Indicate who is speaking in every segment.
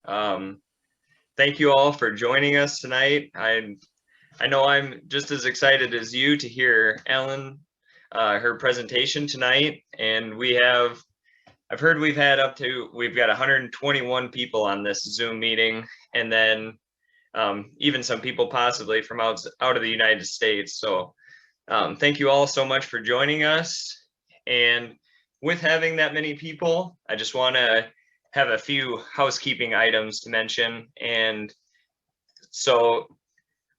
Speaker 1: Thank you all for joining us tonight. I know I'm just as excited as you to hear Ellen, her presentation tonight. And I've heard we've got 121 people on this Zoom meeting, and then even some people possibly from out of the United States. So thank you all so much for joining us. And with having that many people, I just want to have a few housekeeping items to mention. And so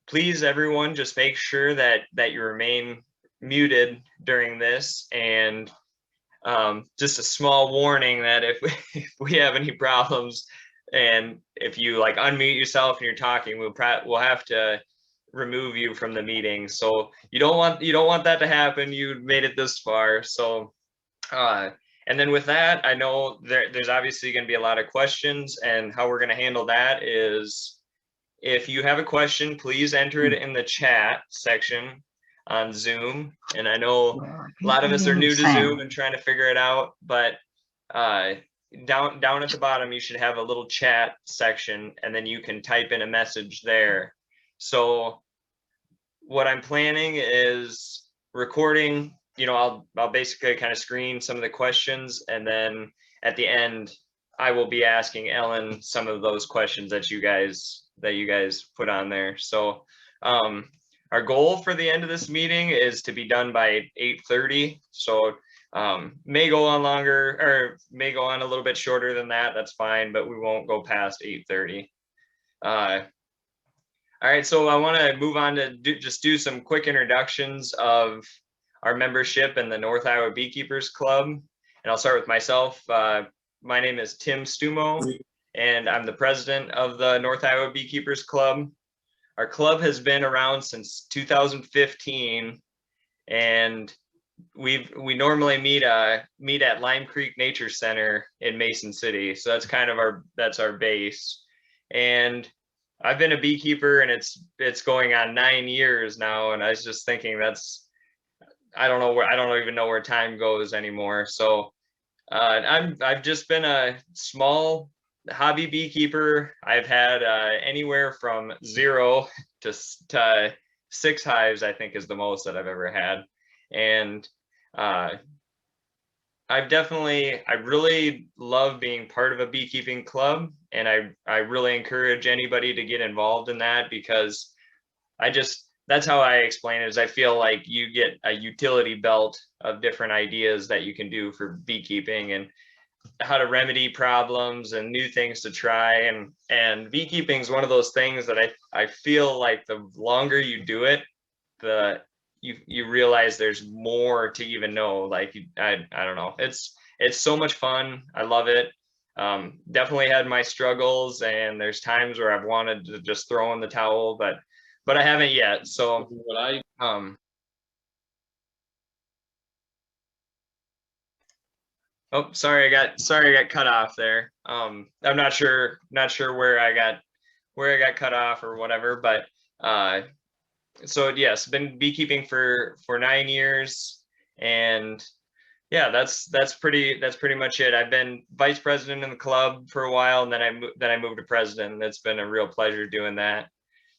Speaker 1: please, everyone, just make sure that you remain muted during this. And just a small warning that if we have any problems, and if you like unmute yourself and you're talking, we'll have to remove you from the meeting. So you don't want that to happen. You made it this far. So and then with that, I know there's obviously going to be a lot of questions, and how we're going to handle that is, if you have a question, please enter it in the chat section on Zoom. And I know a lot of us are new to Zoom and trying to figure it out, but down at the bottom, you should have a little chat section, and then you can type in a message there. So what I'm planning is recording, I'll basically kind of screen some of the questions, and then at the end, I will be asking Ellen some of those questions that you guys put on there. So our goal for the end of this meeting is to be done by 8:30. So may go on longer, or may go on a little bit shorter than that. That's fine, but we won't go past 8:30. All right, so I want to move on to do some quick introductions of our membership in the North Iowa Beekeepers Club. And I'll start with myself. My name is Tim Stumo, and I'm the president of the North Iowa Beekeepers Club. Our club has been around since 2015, and we normally meet at Lime Creek Nature Center in Mason City. So that's kind of our base. And I've been a beekeeper, and it's going on 9 years now. And I was just thinking I don't even know where time goes anymore. So I've just been a small hobby beekeeper. I've had anywhere from 0 to 6 hives, I think, is the most that I've ever had. And I really love being part of a beekeeping club, and I really encourage anybody to get involved in that, because that's how I explain it, is I feel like you get a utility belt of different ideas that you can do for beekeeping, and how to remedy problems and new things to try. And beekeeping is one of those things that I feel like the longer you do it, you realize there's more to even know. Like I don't know, it's so much fun. I love it. Definitely had my struggles, and there's times where I've wanted to just throw in the towel, but I haven't yet. So oh, sorry, I got cut off there. I'm not sure where I got cut off or whatever, but so yes, been beekeeping for 9 years, and yeah, that's pretty much it. I've been vice president in the club for a while, and then I moved to president, and it's been a real pleasure doing that.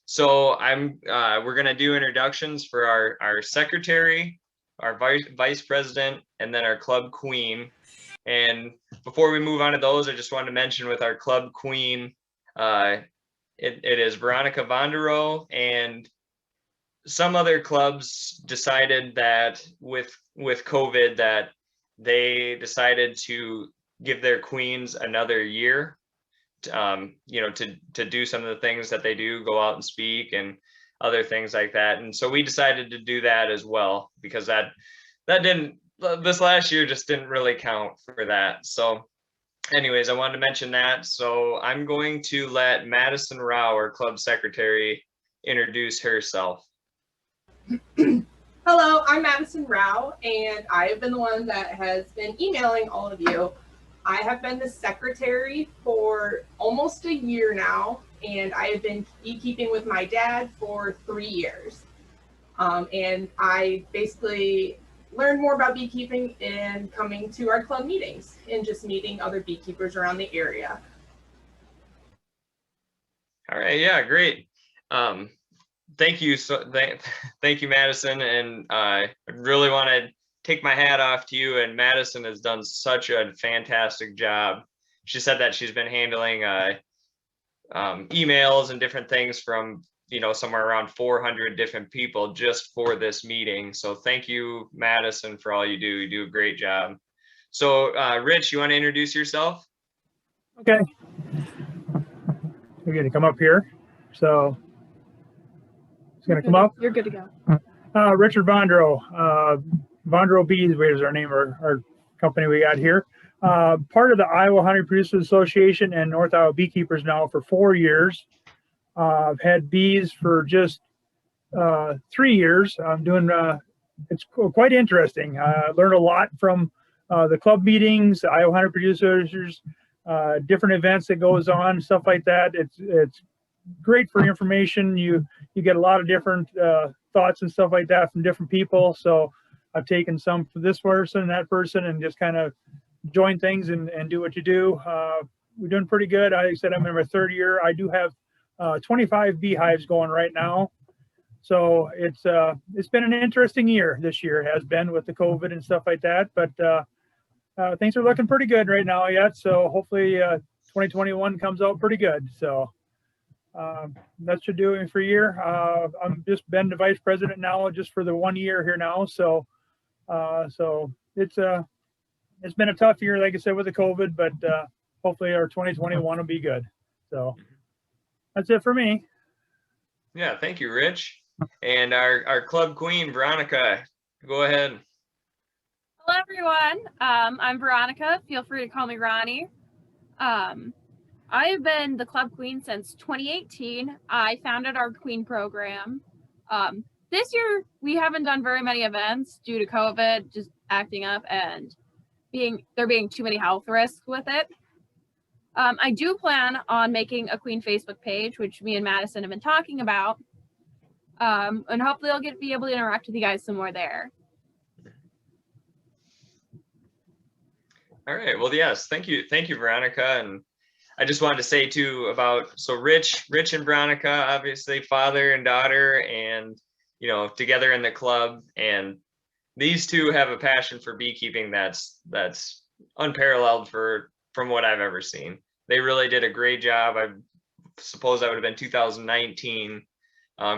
Speaker 1: So we're gonna do introductions for our secretary, our vice president, and then our club queen. And before we move on to those, I just wanted to mention, with our club queen, it is Veronica Vonderow. And some other clubs decided that with COVID, that they decided to give their queens another year, to do some of the things that they do, go out and speak and other things like that. And so we decided to do that as well, because this last year just didn't really count for that. So anyways, I wanted to mention that. So I'm going to let Madison Rao, our club secretary, introduce herself.
Speaker 2: Hello, I'm Madison Rao, and I have been the one that has been emailing all of you. I have been the secretary for almost a year now, and I have been beekeeping with my dad for 3 years. And I basically learned more about beekeeping in coming to our club meetings and just meeting other beekeepers around the area.
Speaker 1: All right, yeah, great. Thank you. Thank you, Madison. And I really want to take my hat off to you. And Madison has done such a fantastic job. She said that she's been handling emails and different things from, somewhere around 400 different people just for this meeting. So thank you, Madison, for all you do. You do a great job. So Rich, you want to introduce yourself?
Speaker 3: Okay. We're going to come up here. So it's going to come up.
Speaker 2: You're good to go.
Speaker 3: Richard Vondro. Vondro Bees is our name, our company we got here. Part of the Iowa Honey Producers Association and North Iowa Beekeepers now for 4 years. I've had bees for just 3 years. I'm doing, it's quite interesting. I learned a lot from the club meetings, the Iowa Honey Producers, different events that goes on, stuff like that. It's great for information. You get a lot of different thoughts and stuff like that from different people. So I've taken some for this person and that person and just kind of join things and do what you do. We're doing pretty good. Like I said, I'm in my 3rd year. I do have 25 beehives going right now. So it's been an interesting year this year. It has been with the COVID and stuff like that, but things are looking pretty good right now yet. So hopefully 2021 comes out pretty good. So that should do it for a year. I'm just been the vice president now, just for the 1 year here now. So it's been a tough year, like I said, with the COVID, but hopefully our 2021 will be good. So that's it for me.
Speaker 1: Yeah, thank you, Rich. And our club queen, Veronica, go ahead.
Speaker 4: Hello, everyone. I'm Veronica. Feel free to call me Ronnie. I have been the club queen since 2018. I founded our queen program. This year, we haven't done very many events due to COVID, just acting up and there being too many health risks with it. I do plan on making a queen Facebook page, which me and Madison have been talking about. And hopefully I'll be able to interact with you guys some more there.
Speaker 1: All right. Well, yes. Thank you, Veronica. And I just wanted to say too so Rich and Veronica, obviously father and daughter, and together in the club. And these two have a passion for beekeeping that's unparalleled from what I've ever seen. They really did a great job. I suppose that would have been 2019.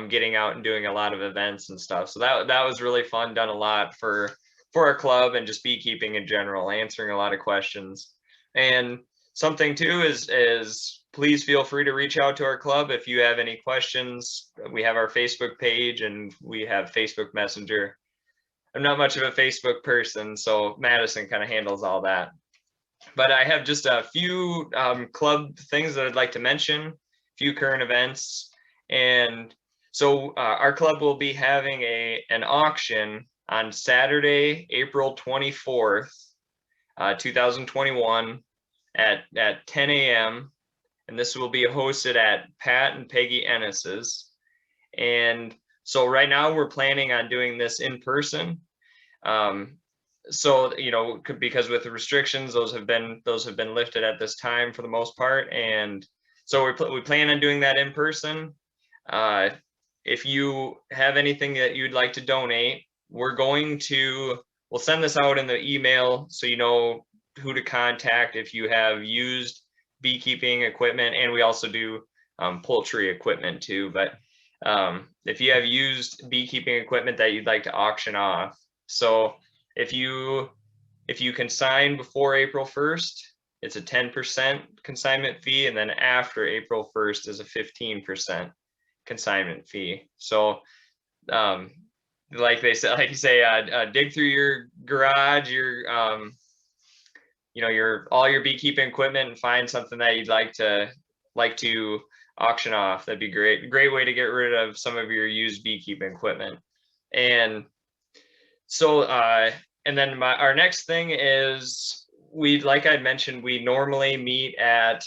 Speaker 1: Getting out and doing a lot of events and stuff. So that was really fun. Done a lot for our club and just beekeeping in general, answering a lot of questions. And something too is please feel free to reach out to our club if you have any questions. We have our Facebook page and we have Facebook Messenger. I'm not much of a Facebook person, so Madison kind of handles all that. But I have just a few club things that I'd like to mention, a few current events. And so our club will be having an auction on Saturday, April 24th, 2021 at 10 a.m. And this will be hosted at Pat and Peggy Ennis's. And so right now we're planning on doing this in person. So, because with the restrictions, those have been lifted at this time for the most part. And so we plan on doing that in person. If you have anything that you'd like to donate, we'll send this out in the email so you know who to contact if you have used beekeeping equipment, and we also do poultry equipment too. But if you have used beekeeping equipment that you'd like to auction off, so if you can sign before April 1st, it's a 10% consignment fee, and then after April 1st is a 15% consignment fee. So like you say, dig through your garage, all your beekeeping equipment and find something that you'd like to auction off. That'd be great way to get rid of some of your used beekeeping equipment. And so and then our next thing is, like I mentioned, we normally meet at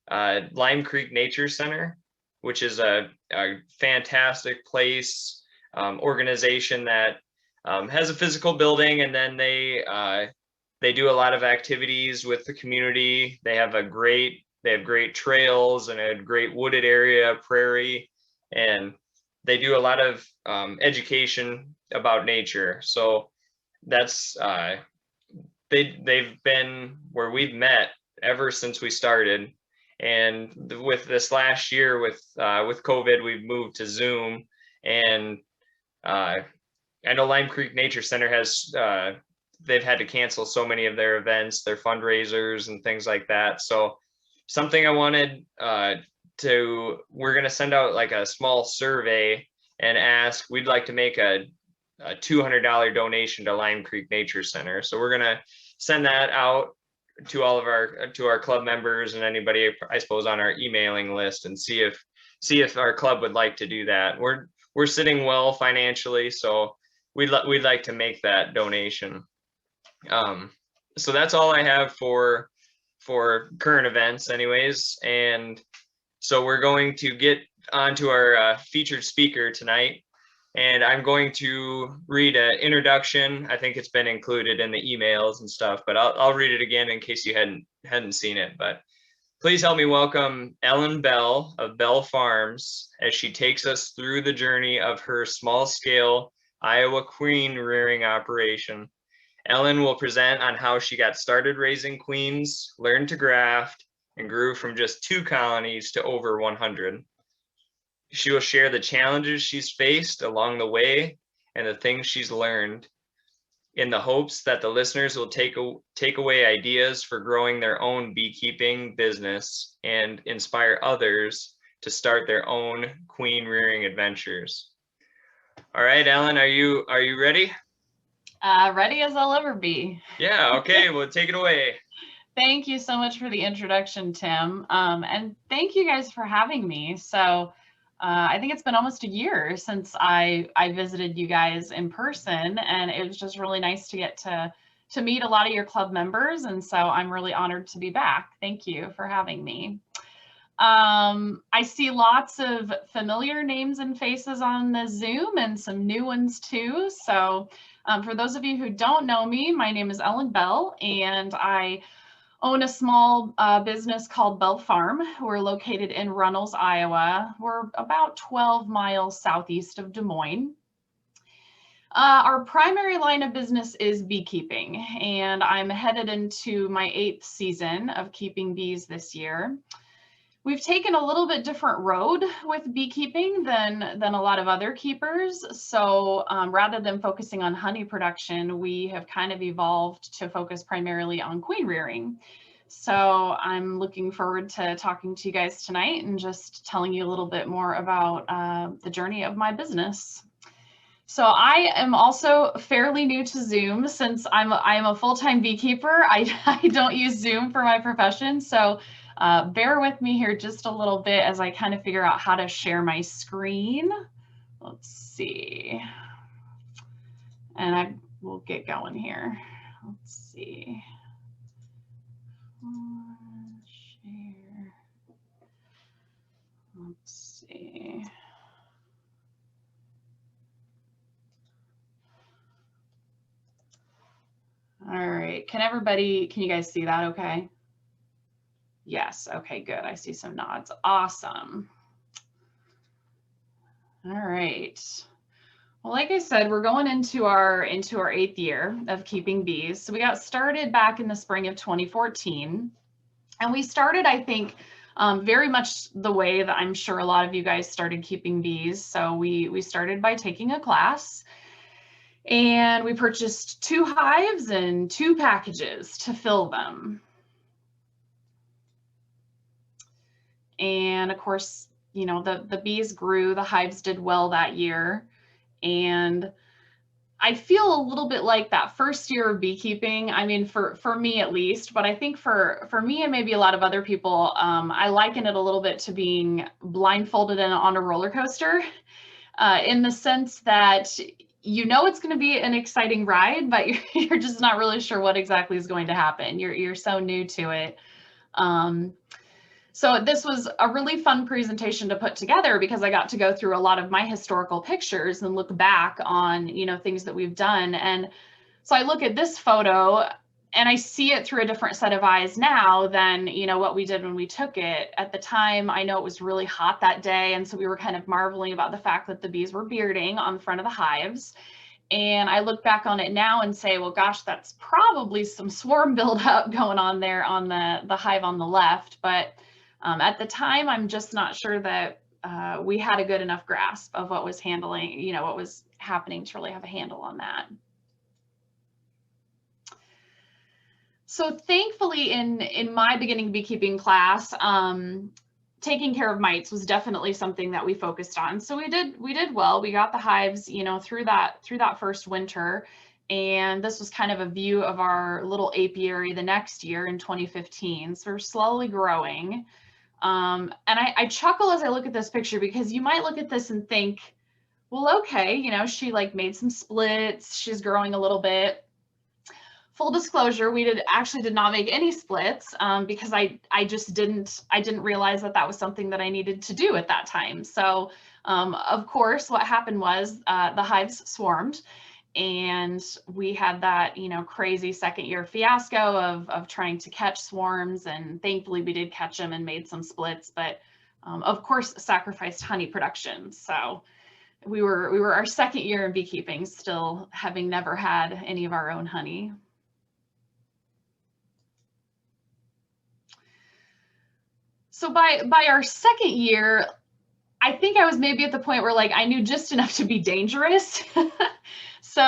Speaker 1: Lime Creek Nature Center, which is a fantastic place, organization that has a physical building, and then they do a lot of activities with the community. They have a great they have great trails and a great wooded area, prairie, and they do a lot of education about nature. So that's they've been where we've met ever since we started. And with this last year with COVID, we've moved to Zoom, and I know Lime Creek Nature Center has they've had to cancel so many of their events, their fundraisers and things like that. So something I wanted we're going to send out like a small survey and ask, we'd like to make a $200 donation to Lime Creek Nature Center. So we're going to send that out to all of our club members and anybody, I suppose, on our emailing list, and see if our club would like to do that. We're sitting well financially, so we'd like to make that donation. So that's all I have for current events anyways. And so we're going to get on to our featured speaker tonight. And I'm going to read an introduction. I think it's been included in the emails and stuff, but I'll read it again in case you hadn't seen it. But please help me welcome Ellen Bell of Bell Farms as she takes us through the journey of her small-scale Iowa queen rearing operation. Ellen will present on how she got started raising queens, learned to graft, and grew from just 2 colonies to over 100. She will share the challenges she's faced along the way and the things she's learned, in the hopes that the listeners will take away ideas for growing their own beekeeping business and inspire others to start their own queen rearing adventures. All right, Ellen, are you ready?
Speaker 5: Ready as I'll ever be.
Speaker 1: Yeah, okay, well, take it away.
Speaker 5: Thank you so much for the introduction, Tim. And thank you guys for having me. So I think it's been almost a year since I visited you guys in person, and it was just really nice to get to meet a lot of your club members. And so I'm really honored to be back. Thank you for having me. I see lots of familiar names and faces on the Zoom and some new ones too. So for those of you who don't know me, my name is Ellen Bell, and I own a small business called Bell Farm. We're located in Runnels, Iowa. We're about 12 miles southeast of Des Moines. Our primary line of business is beekeeping, and I'm headed into my 8th season of keeping bees this year. We've taken a little bit different road with beekeeping than a lot of other keepers. So rather than focusing on honey production, we have kind of evolved to focus primarily on queen rearing. So I'm looking forward to talking to you guys tonight and just telling you a little bit more about the journey of my business. So I am also fairly new to Zoom since I am a full-time beekeeper. I don't use Zoom for my profession. So bear with me here just a little bit as I kind of figure out how to share my screen. Let's see. And I will get going here. Let's see. Share. Let's see. All right. Can you guys see that okay? Yes. Okay, good. I see some nods. Awesome. All right. Well, like I said, we're going into our 8th year of keeping bees. So we got started back in the spring of 2014. And we started, I think, very much the way that I'm sure a lot of you guys started keeping bees. So we started by taking a class, and we purchased 2 hives and 2 packages to fill them. And of course, you know, the bees grew, the hives did well that year. And I feel a little bit like that first year of beekeeping. I mean, for me at least, but I think for me and maybe a lot of other people, I liken it a little bit to being blindfolded on a roller coaster, in the sense that you know it's going to be an exciting ride, but you're just not really sure what exactly is going to happen. You're so new to it. So this was a really fun presentation to put together because I got to go through a lot of my historical pictures and look back on, you know, things that we've done. And so I look at this photo I see it through a different set of eyes now than, you know, what we did when we took it. At the time, I know it was really hot that day. And so we were kind of marveling about the fact that the bees were bearding on the front of the hives. And I look back on it now and say, well, gosh, that's probably some swarm buildup going on there on the hive on the left. But at the time, I'm just not sure that we had a good enough grasp of what was handling, you know, what was happening to really have a handle on that. So thankfully in my beginning beekeeping class, taking care of mites was definitely something that we focused on. So we did well. We got the hives, you know, through that first winter. And this was kind of a view of our little apiary the next year in 2015. So we're slowly growing. And I chuckle as I look at this picture, because you might look at this and think, well, okay, you know, she like made some splits, she's growing a little bit. Full disclosure, we actually did not make any splits because I didn't realize that was something that I needed to do at that time. So of course, what happened was the hives swarmed, and we had that, you know, crazy second year fiasco of trying to catch swarms, and thankfully we did catch them and made some splits, but of course sacrificed honey production. So we were our second year in beekeeping, still having never had any of our own honey. So by our second year, I think I was maybe at the point where like I knew just enough to be dangerous. So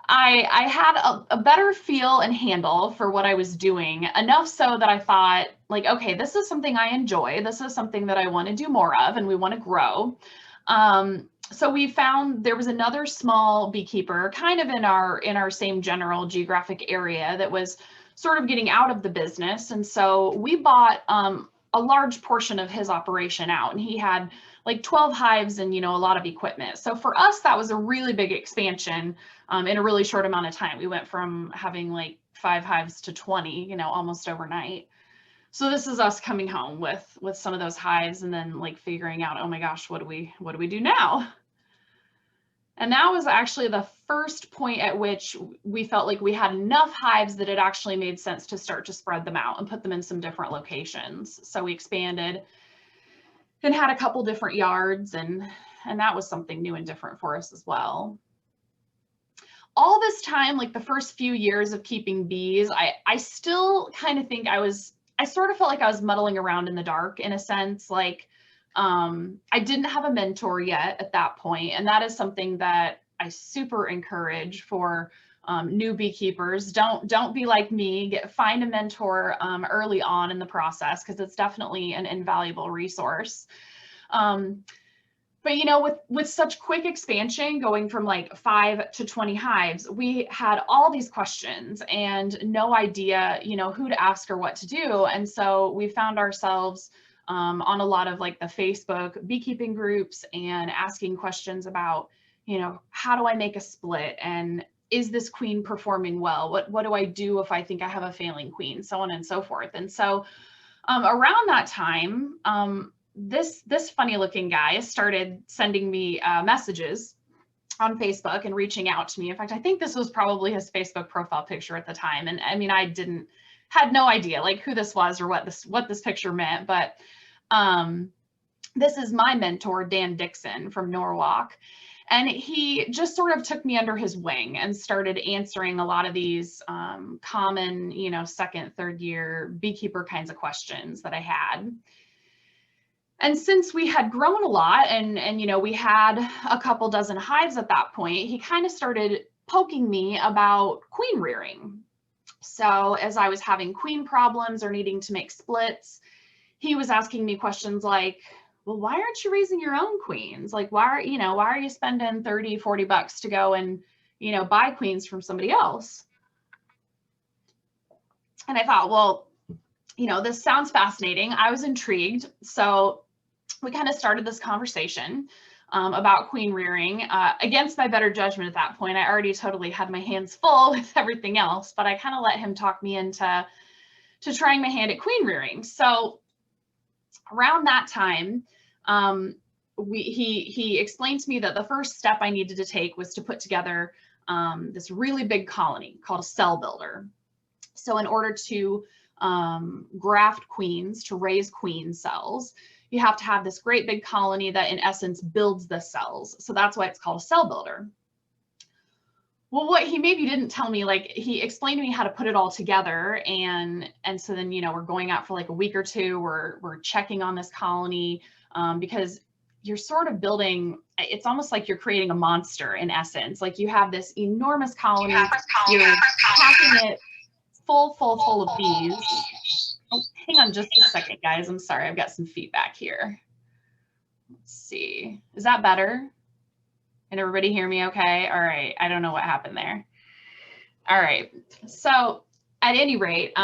Speaker 5: I had a better feel and handle for what I was doing, enough so that I thought like, okay, this is something I enjoy. This is something that I want to do more of and we want to grow. So we found there was another small beekeeper kind of in our same general geographic area that was sort of getting out of the business. And so we bought a large portion of his operation out, and he had like 12 hives and, you know, a lot of equipment. So for us, that was a really big expansion in a really short amount of time. We went from having like 5 hives to 20, you know, almost overnight. So this is us coming home with some of those hives and then like figuring out, oh my gosh, what do we do now? And that was actually the first point at which we felt like we had enough hives that it actually made sense to start to spread them out and put them in some different locations. So we expanded and had a couple different yards, and that was something new and different for us as well. All this time, like the first few years of keeping bees, I still kind of think I sort of felt like I was muddling around in the dark in a sense. Like I didn't have a mentor yet at that point, and that is something that I super encourage for new beekeepers. Don't be like me. Find a mentor early on in the process, because it's definitely an invaluable resource. But you know, with such quick expansion, going from like 5 to 20 hives, we had all these questions and no idea, you know, who to ask or what to do. And so we found ourselves on a lot of like the Facebook beekeeping groups and asking questions about, you know, how do I make a split, and is this queen performing well? What do I do if I think I have a failing queen? So on and so forth. And so around that time, this funny looking guy started sending me messages on Facebook and reaching out to me. In fact, I think this was probably his Facebook profile picture at the time. And I mean, had no idea like who this was or what this picture meant, but this is my mentor, Dan Dixon from Norwalk. And he just sort of took me under his wing and started answering a lot of these common, you know, second, third year beekeeper kinds of questions that I had. And since we had grown a lot and you know, we had a couple dozen hives at that point, he kind of started poking me about queen rearing. So as I was having queen problems or needing to make splits, he was asking me questions like, well, why aren't you raising your own queens? Like, why are you spending 30, 40 bucks to go and, you know, buy queens from somebody else? And I thought, well, you know, this sounds fascinating. I was intrigued. So we kind of started this conversation about queen rearing. Against my better judgment at that point, I already totally had my hands full with everything else, but I kind of let him talk me into trying my hand at queen rearing. So around that time, he explained to me that the first step I needed to take was to put together this really big colony called a cell builder. So in order to graft queens, to raise queen cells, you have to have this great big colony that in essence builds the cells. So that's why it's called a cell builder. Well, what he maybe didn't tell me, like he explained to me how to put it all together, and so then, you know, we're going out for like a week or two, we're checking on this colony, because you're sort of building, it's almost like you're creating a monster in essence. Like you have this enormous colony, you're packing it full of bees. Oh, hang on just a second, guys. I'm sorry, I've got some feedback here. Let's see, is that better? Can everybody hear me okay? All right, I don't know what happened there. All right, so at any rate,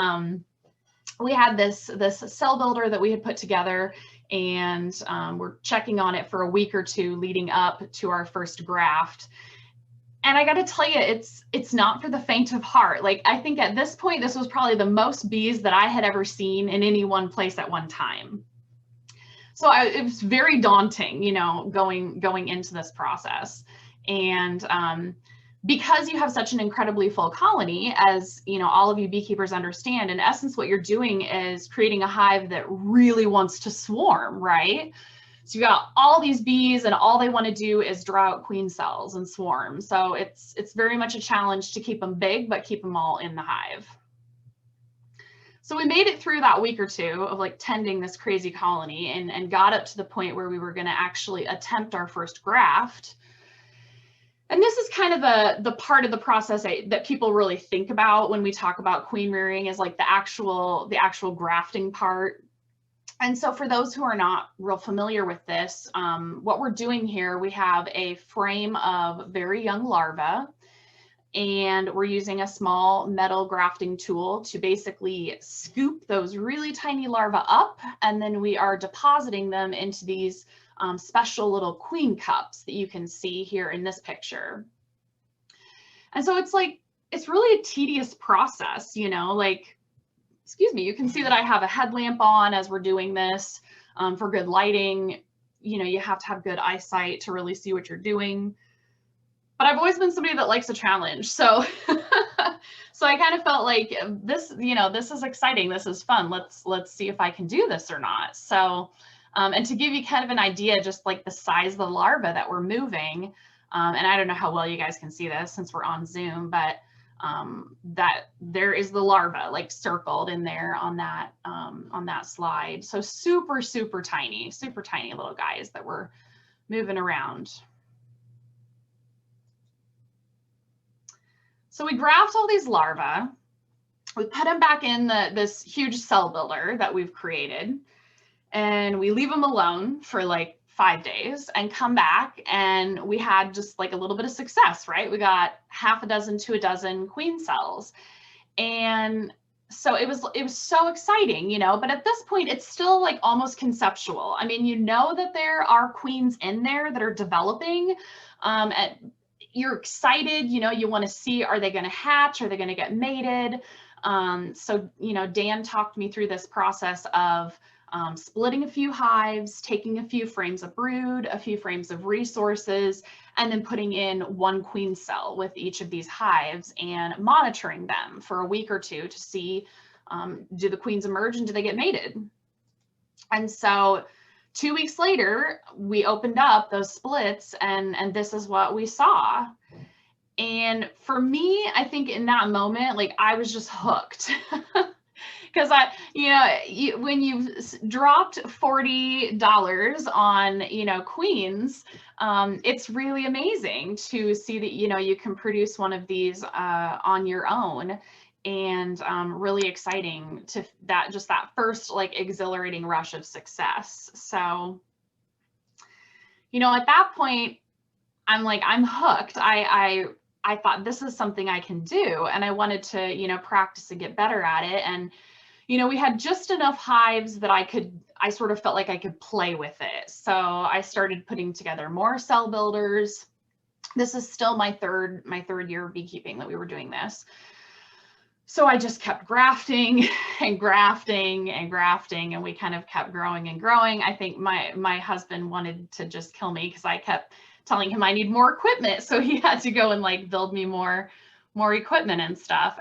Speaker 5: we had this cell builder that we had put together, and we're checking on it for a week or two leading up to our first graft. And I got to tell you, it's not for the faint of heart. Like I think at this point, this was probably the most bees that I had ever seen in any one place at one time. So it was very daunting, you know, going into this process. And because you have such an incredibly full colony, as you know, all of you beekeepers understand, in essence, what you're doing is creating a hive that really wants to swarm, right? So you got all these bees and all they want to do is draw out queen cells and swarm. So it's very much a challenge to keep them big, but keep them all in the hive. So we made it through that week or two of like tending this crazy colony, and got up to the point where we were going to actually attempt our first graft. And this is kind of the part of the process that people really think about when we talk about queen rearing, is like the actual grafting part. And so for those who are not real familiar with this, what we're doing here, we have a frame of very young larvae, and we're using a small metal grafting tool to basically scoop those really tiny larvae up, and then we are depositing them into these special little queen cups that you can see here in this picture. And so it's really a tedious process, you know, like, excuse me, you can see that I have a headlamp on as we're doing this for good lighting. You know, you have to have good eyesight to really see what you're doing. But I've always been somebody that likes a challenge. So, so I kind of felt like this, you know, this is exciting. This is fun. Let's see if I can do this or not. So, and to give you kind of an idea, just like the size of the larva that we're moving, and I don't know how well you guys can see this since we're on Zoom, but that there is the larva like circled in there on that slide. So super tiny little guys that we're moving around. So we graft all these larvae, we put them back in this huge cell builder that we've created, and we leave them alone for like 5 days and come back, and we had just like a little bit of success, right? We got half a dozen to a dozen queen cells. And so it was so exciting, you know, but at this point it's still like almost conceptual. I mean, you know that there are queens in there that are developing, you're excited, you know, you want to see, are they going to hatch? Are they going to get mated? So, you know, Dan talked me through this process of splitting a few hives, taking a few frames of brood, a few frames of resources, and then putting in one queen cell with each of these hives and monitoring them for a week or two to see, do the queens emerge and do they get mated? And so 2 weeks later, we opened up those splits, and this is what we saw. And for me, I think in that moment, like I was just hooked. Because when you've dropped $40 on, you know, queens, it's really amazing to see that, you know, you can produce one of these on your own, and really exciting to that first like exhilarating rush of success. So, you know, at that point, I'm hooked. I thought this is something I can do, and I wanted to, you know, practice and get better at it. And you know, we had just enough hives that I sort of felt like I could play with it. So I started putting together more cell builders. This is still my third year of beekeeping that we were doing this. So I just kept grafting and grafting and grafting, and we kind of kept growing and growing. I think my husband wanted to just kill me because I kept telling him I need more equipment. So he had to go and like build me more equipment and stuff.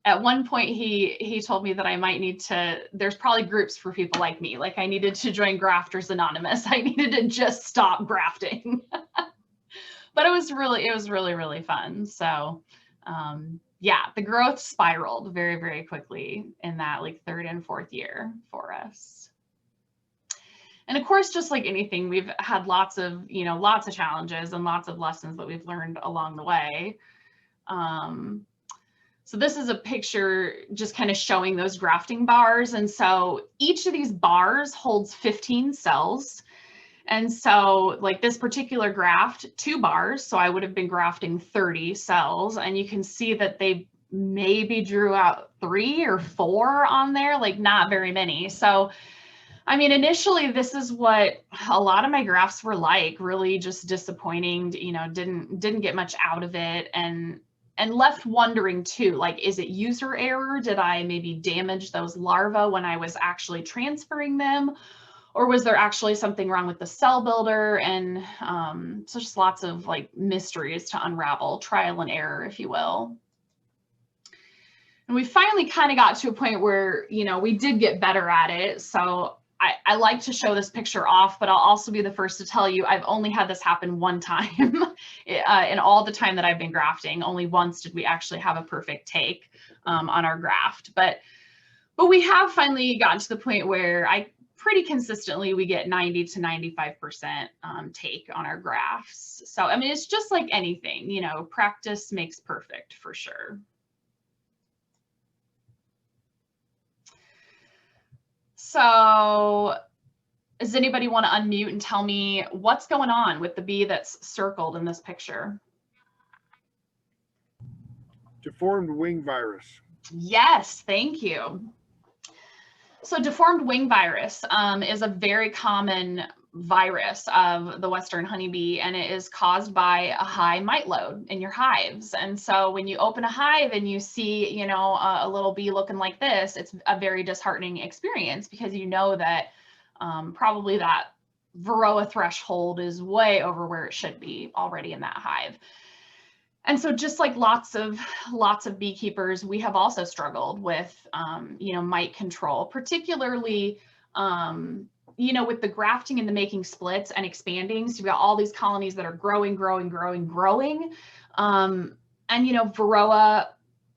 Speaker 5: at one point he told me that I might need to, there's probably groups for people like me. Like I needed to join Grafters Anonymous. I needed to just stop grafting. But it was really fun. So yeah, the growth spiraled very, very quickly in that like 3rd and 4th year for us. And of course, just like anything, we've had lots of challenges and lots of lessons that we've learned along the way. So this is a picture just kind of showing those grafting bars. And so each of these bars holds 15 cells. And so like this particular graft, 2 bars, so I would have been grafting 30 cells, and you can see that they maybe drew out 3 or 4 on there, like not very many. So, I mean, initially this is what a lot of my grafts were like, really just disappointing, you know, didn't get much out of it, and left wondering too, like, is it user error? Did I maybe damage those larvae when I was actually transferring them? Or was there actually something wrong with the cell builder? And so just lots of like mysteries to unravel, trial and error, if you will. And we finally kind of got to a point where, you know, we did get better at it. So I like to show this picture off, but I'll also be the first to tell you, I've only had this happen one time in all the time that I've been grafting. Only once did we actually have a perfect take on our graft. But we have finally gotten to the point where pretty consistently we get 90 to 95% take on our grafts. So, I mean, it's just like anything, you know, practice makes perfect for sure. So does anybody want to unmute and tell me what's going on with the bee that's circled in this picture?
Speaker 6: Deformed wing virus.
Speaker 5: Yes, thank you. So deformed wing virus is a very common virus of the Western honeybee, and it is caused by a high mite load in your hives. And so when you open a hive and you see, you know, a little bee looking like this, it's a very disheartening experience, because you know that probably that Varroa threshold is way over where it should be already in that hive. And so just like lots of beekeepers, we have also struggled with, you know, mite control, particularly, you know, with the grafting and the making splits and expanding. So you've got all these colonies that are growing. And, you know, Varroa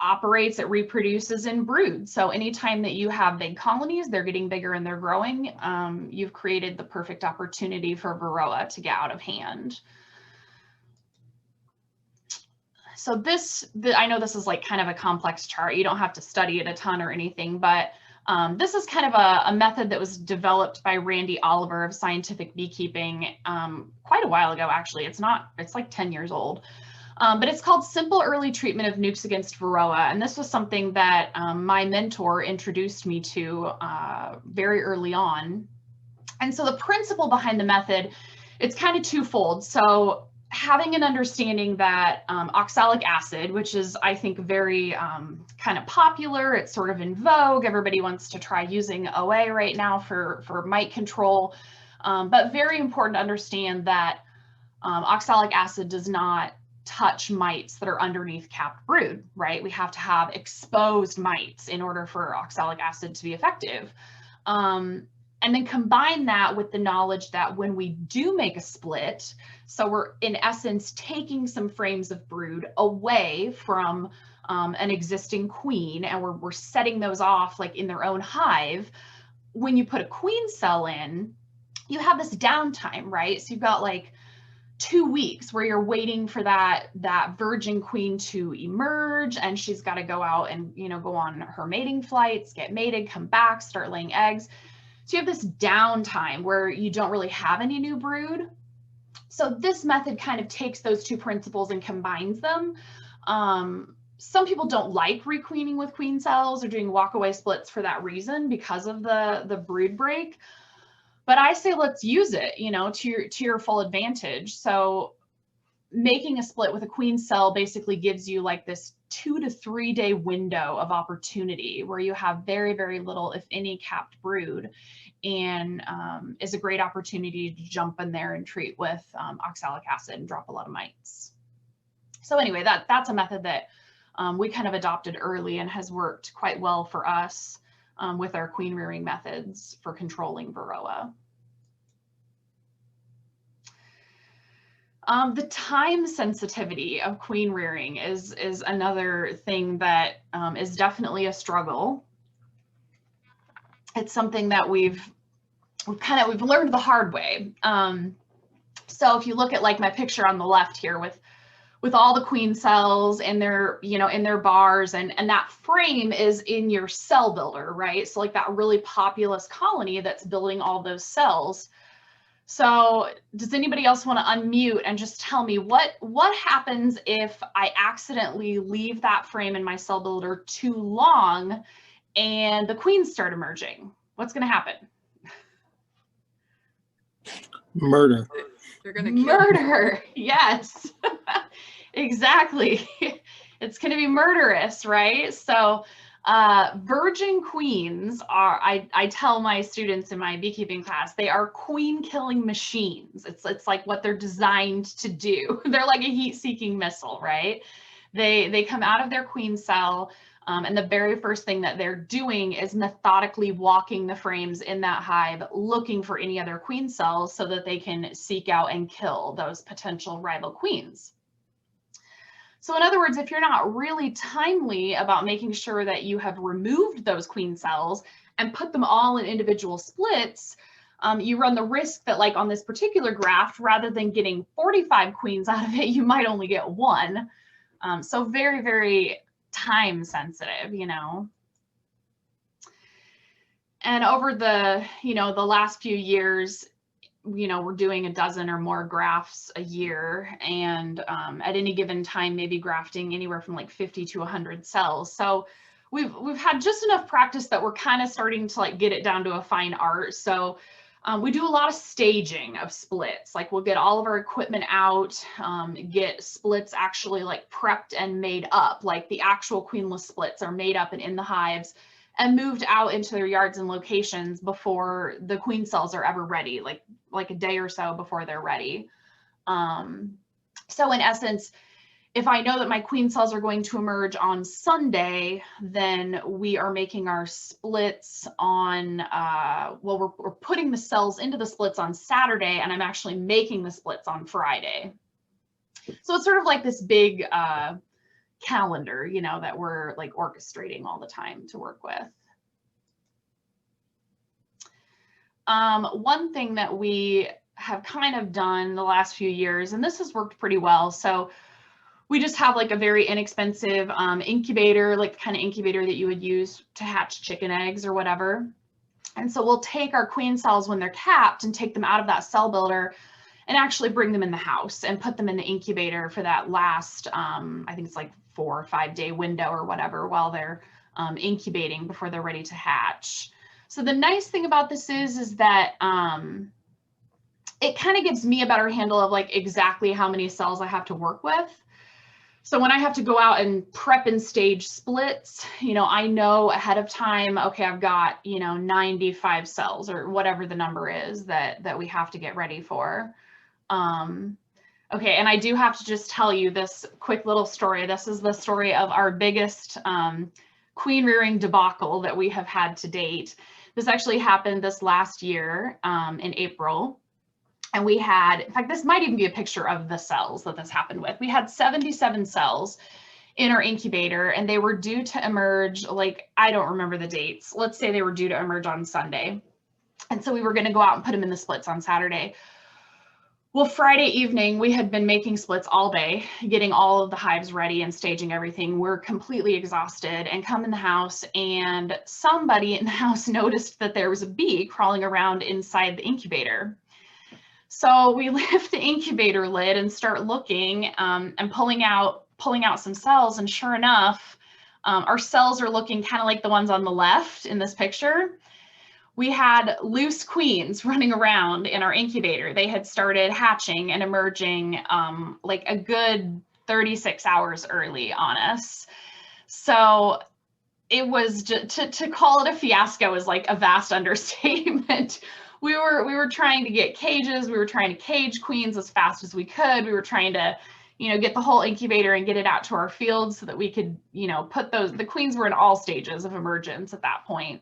Speaker 5: operates, it reproduces in brood. So anytime that you have big colonies, they're getting bigger and they're growing, you've created the perfect opportunity for Varroa to get out of hand. So I know this is like kind of a complex chart. You don't have to study it a ton or anything, but this is kind of a method that was developed by Randy Oliver of Scientific Beekeeping quite a while ago, actually. It's like 10 years old. But it's called Simple Early Treatment of Nukes Against Varroa. And this was something that my mentor introduced me to very early on. And so the principle behind the method, it's kind of twofold. So having an understanding that oxalic acid, which is, I think, very kind of popular, it's sort of in vogue. Everybody wants to try using OA right now for mite control. But very important to understand that oxalic acid does not touch mites that are underneath capped brood, right? We have to have exposed mites in order for oxalic acid to be effective. And then combine that with the knowledge that when we do make a split, so we're in essence taking some frames of brood away from an existing queen, and we're setting those off like in their own hive. When you put a queen cell in, you have this downtime, right? So you've got like 2 weeks where you're waiting for that virgin queen to emerge, and she's got to go out and, you know, go on her mating flights, get mated, come back, start laying eggs. So you have this downtime where you don't really have any new brood. So this method kind of takes those two principles and combines them. Some people don't like requeening with queen cells or doing walkaway splits for that reason, because of the brood break. But I say let's use it, you know, to your full advantage. So making a split with a queen cell basically gives you like this 2 to 3 day window of opportunity where you have very, very little, if any, capped brood, and is a great opportunity to jump in there and treat with oxalic acid and drop a lot of mites. So anyway, that's a method that we kind of adopted early and has worked quite well for us with our queen rearing methods for controlling Varroa. The time sensitivity of queen rearing is another thing that is definitely a struggle. It's something that we've learned the hard way. So if you look at like my picture on the left here with all the queen cells in their, in their bars, and that frame is in your cell builder, right? So like that really populous colony that's building all those cells. So does anybody else want to unmute and just tell me what happens if I accidentally leave that frame in my cell builder too long and the queens start emerging? What's going to happen?
Speaker 7: Murder.
Speaker 8: They're gonna kill
Speaker 5: Murder. Yes, exactly. It's going to be murderous, right? So virgin queens are, I tell my students in my beekeeping class, they are queen killing machines. It's like what they're designed to do. They're like a heat-seeking missile, right? They come out of their queen cell, and the very first thing that they're doing is methodically walking the frames in that hive, looking for any other queen cells so that they can seek out and kill those potential rival queens. So in other words, if you're not really timely about making sure that you have removed those queen cells and put them all in individual splits, you run the risk that, like on this particular graft, rather than getting 45 queens out of it, you might only get one. So very, very time sensitive, And over the, the last few years, we're doing a dozen or more grafts a year, and at any given time, maybe grafting anywhere from like 50 to 100 cells. So we've had just enough practice that we're kind of starting to like get it down to a fine art. So we do a lot of staging of splits. Like we'll get all of our equipment out, get splits actually like prepped and made up, like the actual queenless splits are made up and in the hives and moved out into their yards and locations before the queen cells are ever ready, like a day or so before they're ready. So in essence, if I know that my queen cells are going to emerge on Sunday, then we are making our splits on, we're putting the cells into the splits on Saturday, and I'm actually making the splits on Friday. So it's sort of like this big calendar, that we're like orchestrating all the time to work with. One thing that we have kind of done the last few years, and this has worked pretty well. So we just have like a very inexpensive incubator, like the kind of incubator that you would use to hatch chicken eggs or whatever. And so we'll take our queen cells when they're capped and take them out of that cell builder and actually bring them in the house and put them in the incubator for that last, I think it's like 4 or 5 day window or whatever, while they're incubating before they're ready to hatch. So the nice thing about this is that it kind of gives me a better handle of like exactly how many cells I have to work with. So when I have to go out and prep and stage splits, I know ahead of time, okay, I've got, 95 cells or whatever the number is that we have to get ready for. Okay, and I do have to just tell you this quick little story. This is the story of our biggest queen rearing debacle that we have had to date. This actually happened this last year in April. And we had, in fact, this might even be a picture of the cells that this happened with. We had 77 cells in our incubator, and they were due to emerge, like, I don't remember the dates. Let's say they were due to emerge on Sunday. And so we were going to go out and put them in the splits on Saturday. Well, Friday evening, we had been making splits all day, getting all of the hives ready and staging everything. We're completely exhausted and come in the house, and somebody in the house noticed that there was a bee crawling around inside the incubator. So we lift the incubator lid and start looking and pulling out some cells, and sure enough, our cells are looking kind of like the ones on the left in this picture. We had loose queens running around in our incubator. They had started hatching and emerging like a good 36 hours early on us. So it was to call it a fiasco is like a vast understatement. We were trying to get cages. We were trying to cage queens as fast as we could. We were trying to you know, get the whole incubator and get it out to our fields so that we could, you know, put the queens were in all stages of emergence at that point,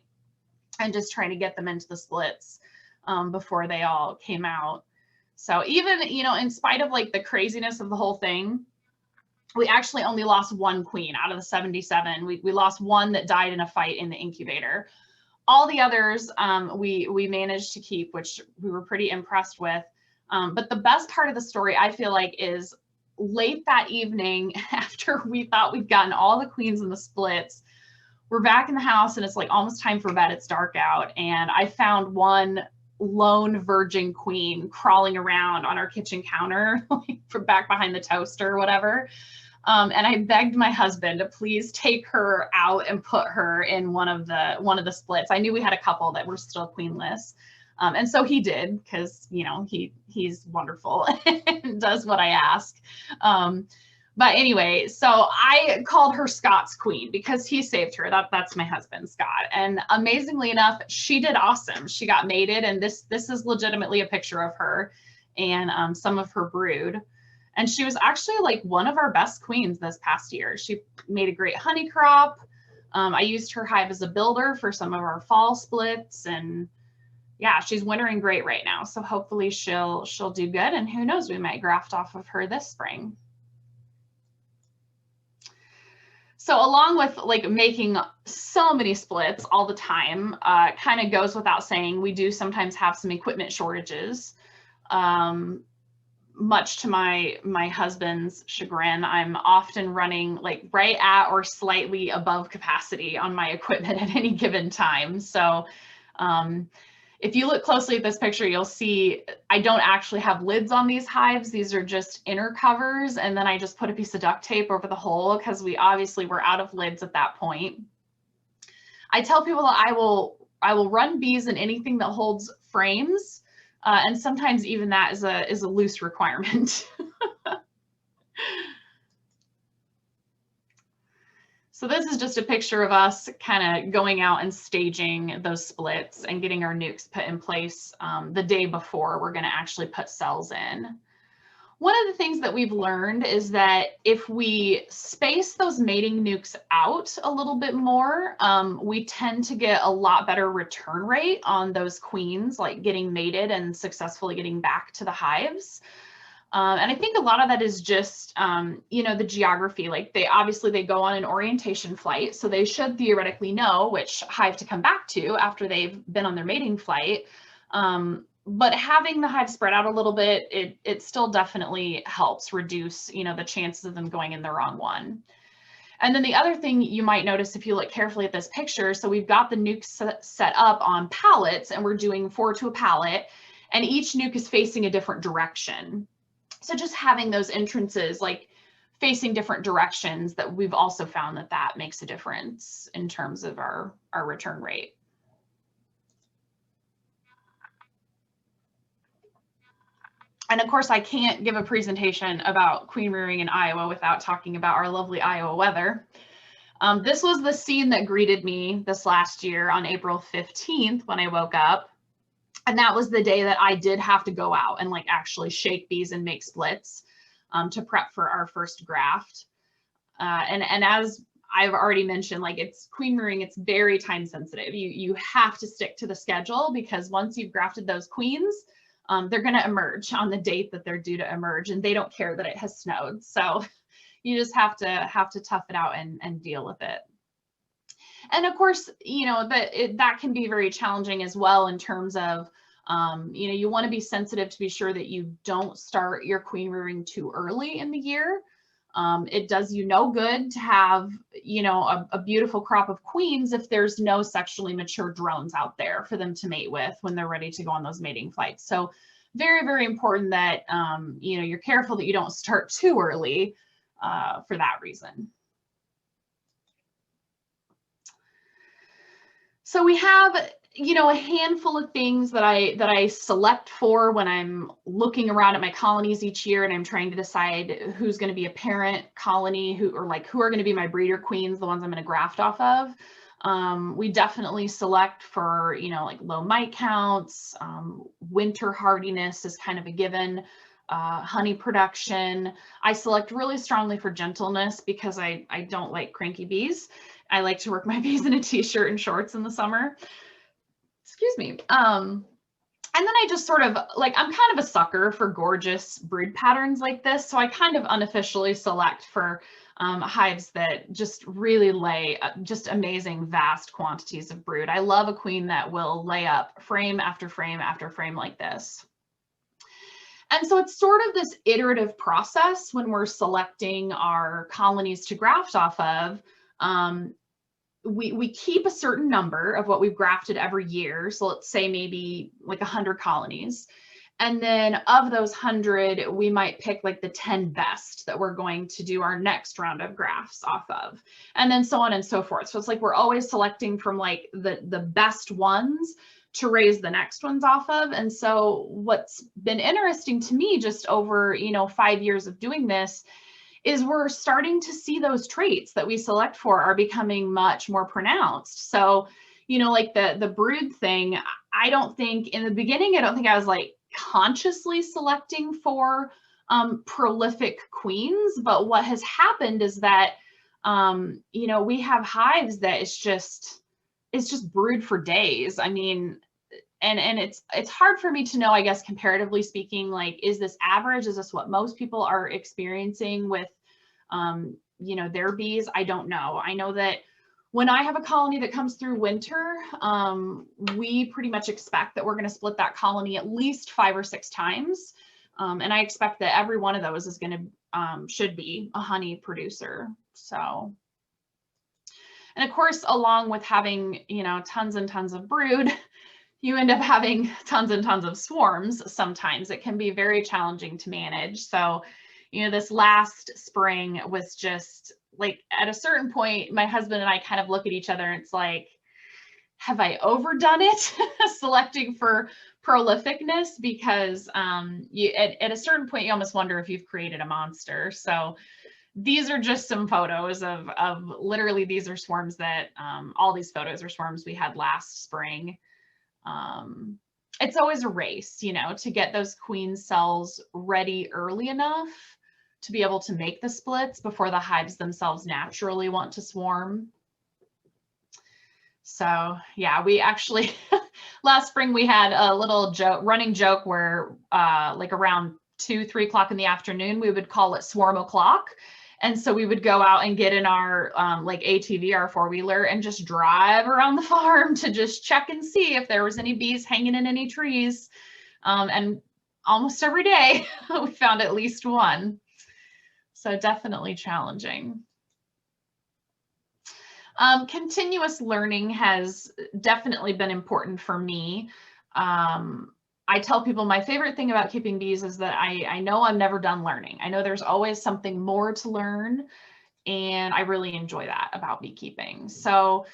Speaker 5: and just trying to get them into the splits before they all came out. So even, you know, in spite of like the craziness of the whole thing, we actually only lost one queen out of the 77. We lost one that died in a fight in the incubator. All the others we managed to keep, which we were pretty impressed with. But the best part of the story, I feel like, is late that evening, after we thought we'd gotten all the queens in the splits, we're back in the house and it's like almost time for bed. It's dark out. And I found one lone virgin queen crawling around on our kitchen counter, like from back behind the toaster or whatever. And I begged my husband to please take her out and put her in one of the splits. I knew we had a couple that were still queenless. And so he did, because, you know, he's wonderful and does what I ask. But anyway, so I called her Scott's queen because he saved her. That's my husband, Scott. And amazingly enough, she did awesome. She got mated, and this is legitimately a picture of her and some of her brood. And she was actually like one of our best queens this past year. She made a great honey crop. I used her hive as a builder for some of our fall splits, and yeah, she's wintering great right now. So hopefully she'll do good, and who knows, we might graft off of her this spring. So along with like making so many splits all the time, kind of goes without saying, we do sometimes have some equipment shortages. Much to my husband's chagrin, I'm often running like right at or slightly above capacity on my equipment at any given time. So if you look closely at this picture, you'll see I don't actually have lids on these hives. These are just inner covers. And then I just put a piece of duct tape over the hole because we obviously were out of lids at that point. I tell people that I will run bees in anything that holds frames. And sometimes even that is a loose requirement. So this is just a picture of us kind of going out and staging those splits and getting our nucs put in place the day before we're going to actually put cells in. One of the things that we've learned is that if we space those mating nucs out a little bit more, we tend to get a lot better return rate on those queens, like getting mated and successfully getting back to the hives. And I think a lot of that is just, you know, the geography. Like they go on an orientation flight, so they should theoretically know which hive to come back to after they've been on their mating flight. But having the hive spread out a little bit, it still definitely helps reduce, you know, the chances of them going in the wrong one. And then the other thing you might notice if you look carefully at this picture, so we've got the nucs set up on pallets, and we're doing 4 to a pallet, and each nuc is facing a different direction. So just having those entrances like facing different directions, that we've also found that makes a difference in terms of our return rate. And of course, I can't give a presentation about queen rearing in Iowa without talking about our lovely Iowa weather. This was the scene that greeted me this last year on April 15th when I woke up. And that was the day that I did have to go out and like actually shake bees and make splits to prep for our first graft. And as I've already mentioned, like it's queen rearing, it's very time sensitive. You have to stick to the schedule, because once you've grafted those queens, they're going to emerge on the date that they're due to emerge, and they don't care that it has snowed. So you just have to tough it out and deal with it. And of course, you know, that can be very challenging as well in terms of, you know, you want to be sensitive to be sure that you don't start your queen rearing too early in the year. It does you no good to have, you know, a beautiful crop of queens if there's no sexually mature drones out there for them to mate with when they're ready to go on those mating flights. So very, very important that, you know, you're careful that you don't start too early for that reason. So we have, you know, a handful of things that I select for when I'm looking around at my colonies each year and I'm trying to decide who's going to be a parent colony, who are going to be my breeder queens, the ones I'm going to graft off of. We definitely select for, you know, like low mite counts. Winter hardiness is kind of a given. honey production. I select really strongly for gentleness because I don't like cranky bees. I like to work my bees in a t-shirt and shorts in the summer. Excuse me. And then I just sort of like, I'm kind of a sucker for gorgeous brood patterns like this. So I kind of unofficially select for hives that just really lay just amazing, vast quantities of brood. I love a queen that will lay up frame after frame after frame like this. And so it's sort of this iterative process when we're selecting our colonies to graft off of. We keep a certain number of what we've grafted every year. So let's say maybe like 100 colonies. And then of those 100, we might pick like the 10 best that we're going to do our next round of grafts off of. And then so on and so forth. So it's like we're always selecting from like the best ones to raise the next ones off of. And so what's been interesting to me just over, 5 years of doing this is we're starting to see those traits that we select for are becoming much more pronounced. So, like the brood thing, I don't think in the beginning, I don't think I was like consciously selecting for prolific queens, but what has happened is that, we have hives that it's just brood for days. I mean, and it's hard for me to know, I guess, comparatively speaking, like, is this average? Is this what most people are experiencing with, their bees? I don't know. I know that when I have a colony that comes through winter, we pretty much expect that we're going to split that colony at least 5 or 6 times. And I expect that every one of those is going to, should be a honey producer. So, and of course, along with having, tons and tons of brood, you end up having tons and tons of swarms. Sometimes it can be very challenging to manage. So, this last spring was just like, at a certain point, my husband and I kind of look at each other and it's like, have I overdone it selecting for prolificness? Because at a certain point, you almost wonder if you've created a monster. So these are just some photos of literally, these are swarms that, all these photos are swarms we had last spring. It's always a race, to get those queen cells ready early enough to be able to make the splits before the hives themselves naturally want to swarm. So yeah, we actually, last spring we had a little running joke where like around 2-3 o'clock in the afternoon, we would call it swarm o'clock. And so we would go out and get in our like ATV, our 4-wheeler, and just drive around the farm to just check and see if there was any bees hanging in any trees. And almost every day we found at least one. So definitely challenging. Continuous learning has definitely been important for me. I tell people my favorite thing about keeping bees is that I know I'm never done learning. I know there's always something more to learn, and I really enjoy that about beekeeping. So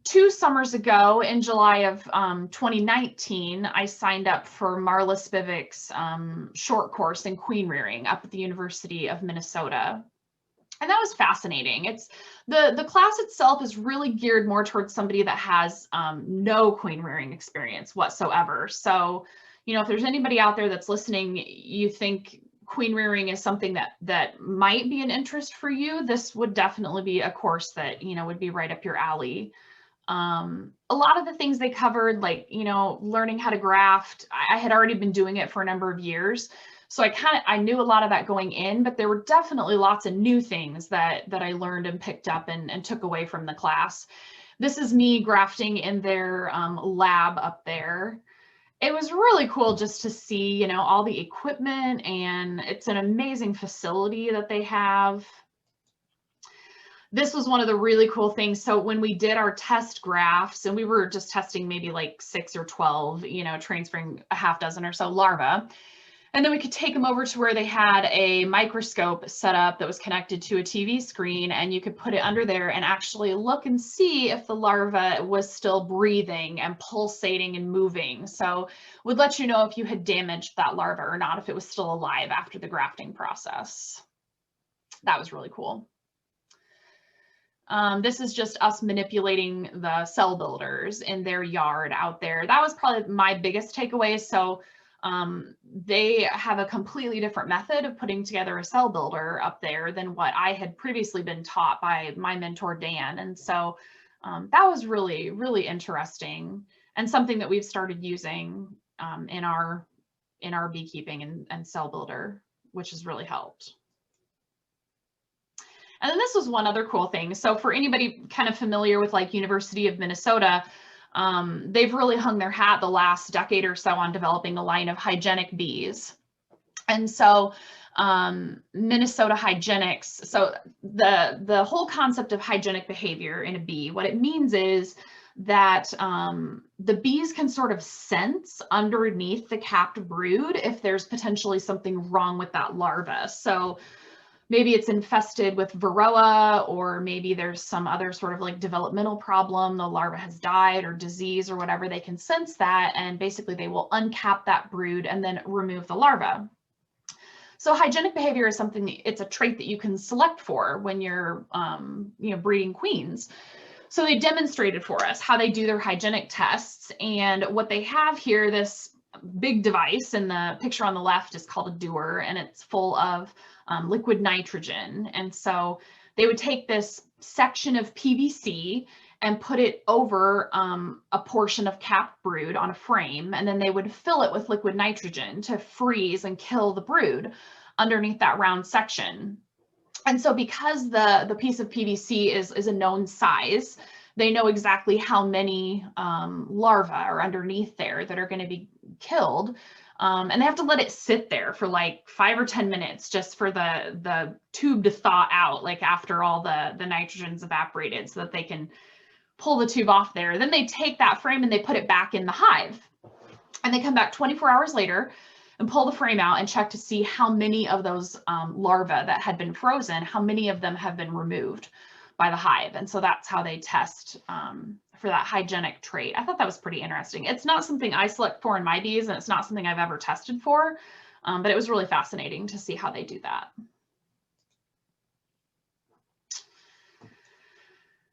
Speaker 5: 2 summers ago in July of 2019, I signed up for Marla Spivak's short course in queen rearing up at the University of Minnesota. And that was fascinating. It's the class itself is really geared more towards somebody that has no queen rearing experience whatsoever. So, if there's anybody out there that's listening, you think queen rearing is something that might be an interest for you, this would definitely be a course that, would be right up your alley. A lot of the things they covered, like, learning how to graft, I had already been doing it for a number of years. So I knew a lot of that going in, but there were definitely lots of new things that I learned and picked up and took away from the class. This is me grafting in their lab up there. It was really cool just to see, all the equipment, and it's an amazing facility that they have. This was one of the really cool things. So when we did our test grafts, and we were just testing maybe like 6 or 12, transferring a half dozen or so larvae. And then we could take them over to where they had a microscope set up that was connected to a TV screen, and you could put it under there and actually look and see if the larva was still breathing and pulsating and moving. So would let you know if you had damaged that larva or not, if it was still alive after the grafting process. That was really cool. This is just us manipulating the cell builders in their yard out there. That was probably my biggest takeaway. So they have a completely different method of putting together a cell builder up there than what I had previously been taught by my mentor, Dan. And so that was really, really interesting and something that we've started using in our beekeeping and cell builder, which has really helped. And then this was one other cool thing. So for anybody kind of familiar with like University of Minnesota, they've really hung their hat the last decade or so on developing a line of hygienic bees. And so Minnesota hygienics, so the whole concept of hygienic behavior in a bee, what it means is that the bees can sort of sense underneath the capped brood if there's potentially something wrong with that larva. So maybe it's infested with varroa, or maybe there's some other sort of like developmental problem, the larva has died or disease or whatever. They can sense that, and basically they will uncap that brood and then remove the larva. So hygienic behavior is something, it's a trait that you can select for when you're breeding queens. So they demonstrated for us how they do their hygienic tests, and what they have here, this big device in the picture on the left is called a dewar, and it's full of liquid nitrogen. And so they would take this section of PVC and put it over a portion of capped brood on a frame, and then they would fill it with liquid nitrogen to freeze and kill the brood underneath that round section. And so because the piece of PVC is a known size, they know exactly how many larvae are underneath there that are going to be killed. And they have to let it sit there for like 5 or 10 minutes just for the tube to thaw out, like after all the nitrogen's evaporated, so that they can pull the tube off there. Then they take that frame and they put it back in the hive. And they come back 24 hours later and pull the frame out and check to see how many of those larvae that had been frozen, how many of them have been removed by the hive. And so that's how they test for that hygienic trait. I thought that was pretty interesting. It's not something I select for in my bees, and it's not something I've ever tested for, but it was really fascinating to see how they do that.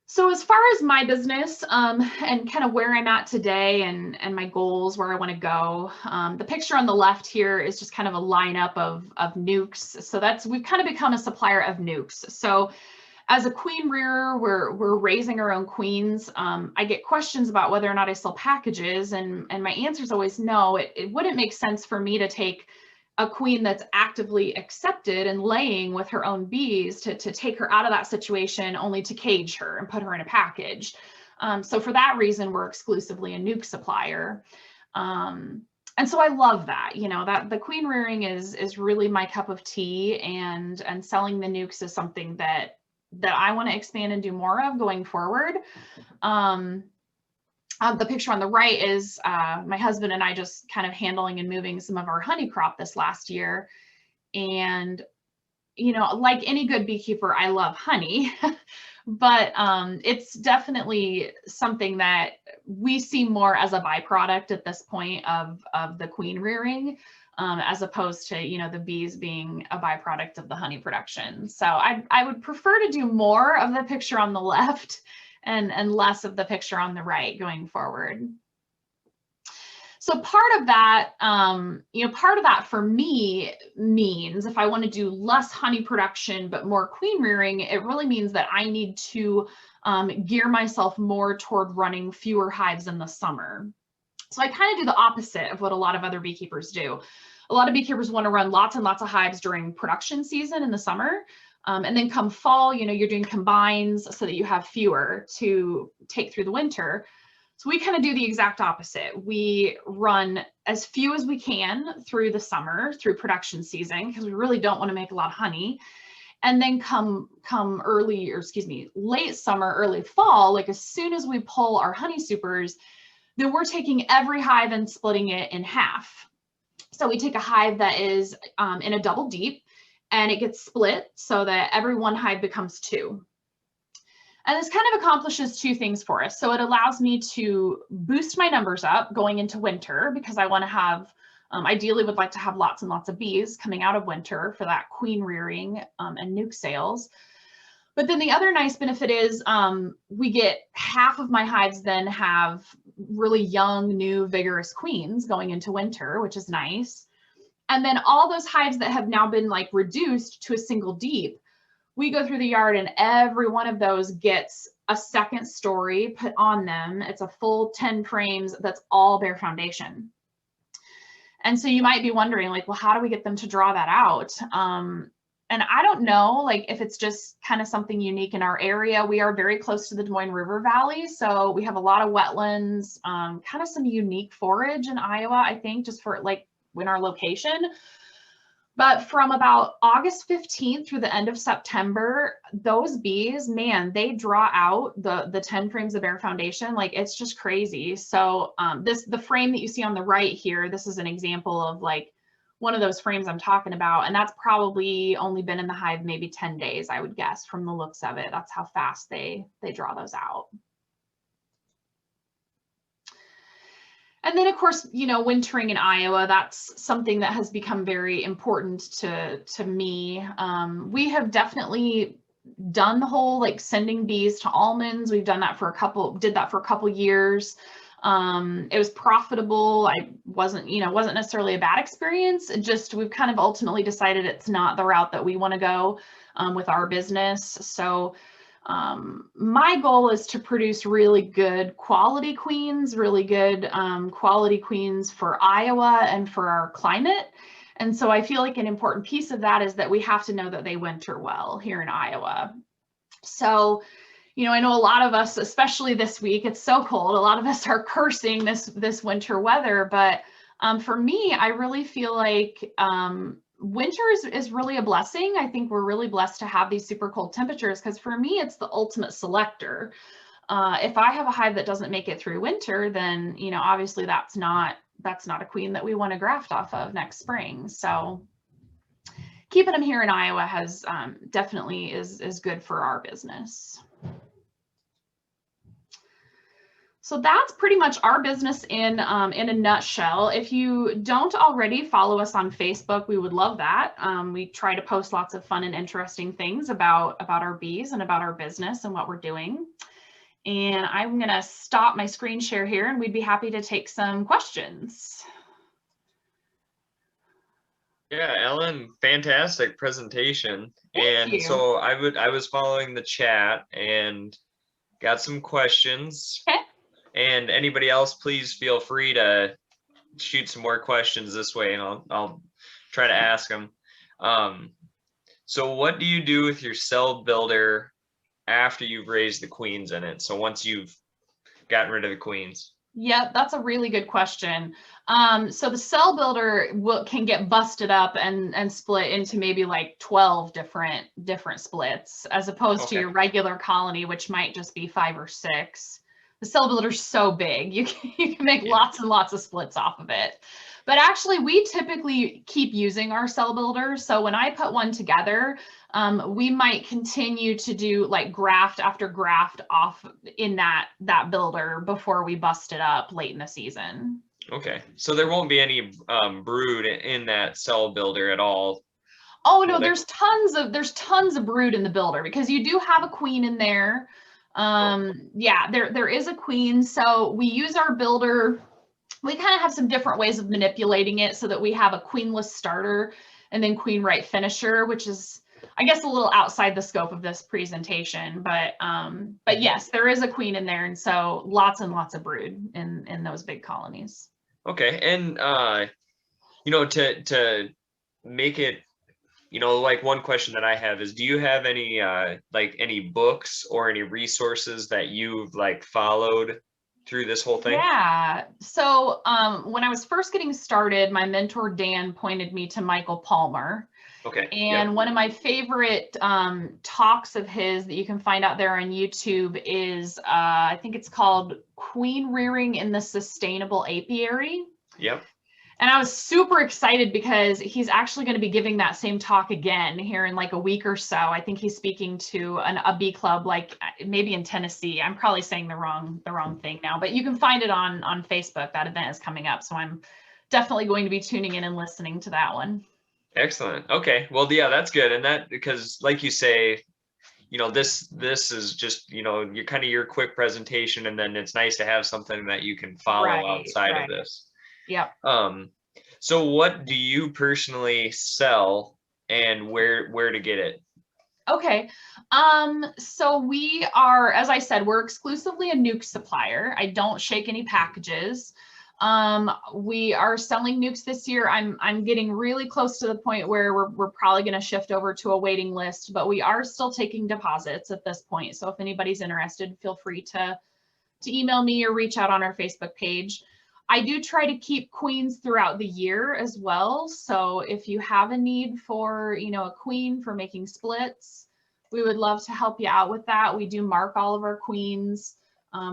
Speaker 5: So as far as my business and kind of where I'm at today and my goals, where I want to go, the picture on the left here is just kind of a lineup of Nucs. So we've kind of become a supplier of Nucs. So as a queen rearer, we're raising our own queens. I get questions about whether or not I sell packages, and my answer is always no. It wouldn't make sense for me to take a queen that's actively accepted and laying with her own bees to take her out of that situation only to cage her and put her in a package. So for that reason, we're exclusively a nuc supplier. And so I love that, that the queen rearing is really my cup of tea, and selling the nucs is something that I want to expand and do more of going forward. The picture on the right is my husband and I just kind of handling and moving some of our honey crop this last year. And, like any good beekeeper, I love honey, but it's definitely something that we see more as a byproduct at this point of the queen rearing, as opposed to, the bees being a byproduct of the honey production. So I would prefer to do more of the picture on the left and less of the picture on the right going forward. So part of that, for me means if I want to do less honey production but more queen rearing, it really means that I need to gear myself more toward running fewer hives in the summer. So I kind of do the opposite of what a lot of other beekeepers do. A lot of beekeepers want to run lots and lots of hives during production season in the summer. And then come fall, you're doing combines so that you have fewer to take through the winter. So we kind of do the exact opposite. We run as few as we can through the summer, through production season, because we really don't want to make a lot of honey. And then come late summer, early fall, like as soon as we pull our honey supers, then we're taking every hive and splitting it in half. So we take a hive that is in a double deep, and it gets split so that every one hive becomes 2. And this kind of accomplishes 2 things for us. So it allows me to boost my numbers up going into winter, because I want to have, ideally would like to have lots and lots of bees coming out of winter for that queen rearing and nuc sales. But then the other nice benefit is we get half of my hives then have really young, new, vigorous queens going into winter, which is nice. And then all those hives that have now been like reduced to a single deep, we go through the yard and every one of those gets a second story put on them. It's a full 10 frames that's all bare foundation. And so you might be wondering like, well, how do we get them to draw that out? And I don't know, like if it's just kind of something unique in our area. We are very close to the Des Moines River Valley. So we have a lot of wetlands, kind of some unique forage in Iowa, I think, just for like in our location. But from about August 15th through the end of September, those bees, man, they draw out the 10 frames of bare foundation. Like it's just crazy. So the frame that you see on the right here, this is an example of like one of those frames I'm talking about. And that's probably only been in the hive maybe 10 days, I would guess, from the looks of it. That's how fast they draw those out. And then of course, you know, wintering in Iowa, that's something that has become very important to me. We have definitely done the whole like sending bees to almonds. We've done that for did that for a couple years. It was profitable. wasn't necessarily a bad experience. It just, we've kind of ultimately decided it's not the route that we want to go with our business. So my goal is to produce really good quality queens, really good quality queens for Iowa and for our climate. And so I feel like an important piece of that is that we have to know that they winter well here in Iowa. So, you know, I know a lot of us, especially this week, it's so cold, a lot of us are cursing this winter weather. But for me, I really feel like winter is really a blessing. I think we're really blessed to have these super cold temperatures because for me, it's the ultimate selector. If I have a hive that doesn't make it through winter, then, you know, obviously that's not a queen that we want to graft off of next spring. So keeping them here in Iowa has definitely is good for our business. So that's pretty much our business in a nutshell. If you don't already follow us on Facebook, we would love that. We try to post lots of fun and interesting things about our bees and about our business and what we're doing. And I'm gonna stop my screen share here and we'd be happy to take some questions.
Speaker 1: Yeah, Ellen, fantastic presentation.
Speaker 5: Thank you.
Speaker 1: So I was following the chat and got some questions.
Speaker 5: Okay.
Speaker 1: And anybody else, please feel free to shoot some more questions this way, and I'll try to ask them. So what do you do with your cell builder after you've raised the queens in it? So once you've gotten rid of the queens.
Speaker 5: Yep, that's a really good question. So the cell builder can get busted up and split into maybe like 12 different splits, as opposed to your regular colony, which might just be 5 or 6. The cell builder's so big, you can make lots and lots of splits off of it. But actually, we typically keep using our cell builder. So when I put one together, we might continue to do like graft after graft off in that builder before we bust it up late in the season.
Speaker 1: Okay, so there won't be any brood in that cell builder at all.
Speaker 5: Oh no, there's tons of brood in the builder because you do have a queen in there. Yeah, there is a queen. So we use our builder. We kind of have some different ways of manipulating it so that we have a queenless starter and then queen right finisher, which is, I guess, a little outside the scope of this presentation. But yes, there is a queen in there, and so lots and lots of brood in those big colonies.
Speaker 1: Okay, and you know, to make it, you know, like one question that I have is, do you have any like any books or any resources that you've like followed through this whole thing?
Speaker 5: Yeah. So when I was first getting started, my mentor Dan pointed me to Michael Palmer.
Speaker 1: Okay.
Speaker 5: And one of my favorite talks of his that you can find out there on YouTube is I think it's called Queen Rearing in the Sustainable Apiary.
Speaker 1: Yep.
Speaker 5: And I was super excited because he's actually going to be giving that same talk again here in like a week or so. I think he's speaking to a bee club, like maybe in Tennessee. I'm probably saying the wrong thing now, but you can find it on Facebook. That event is coming up. So I'm definitely going to be tuning in and listening to that one.
Speaker 1: Excellent. Okay. Well, yeah, that's good. And that, because like you say, you know, this is just, you know, your kind of your quick presentation, and then it's nice to have something that you can follow outside of this.
Speaker 5: Yep.
Speaker 1: So what do you personally sell, and where to get it?
Speaker 5: Okay. So we are, as I said, we're exclusively a Nucs supplier. I don't shake any packages. We are selling Nucs this year. I'm getting really close to the point where we're probably going to shift over to a waiting list, but we are still taking deposits at this point. So if anybody's interested, feel free to email me or reach out on our Facebook page. I do try to keep queens throughout the year as well. So if you have a need for, you know, a queen for making splits, we would love to help you out with that. We do mark all of our queens.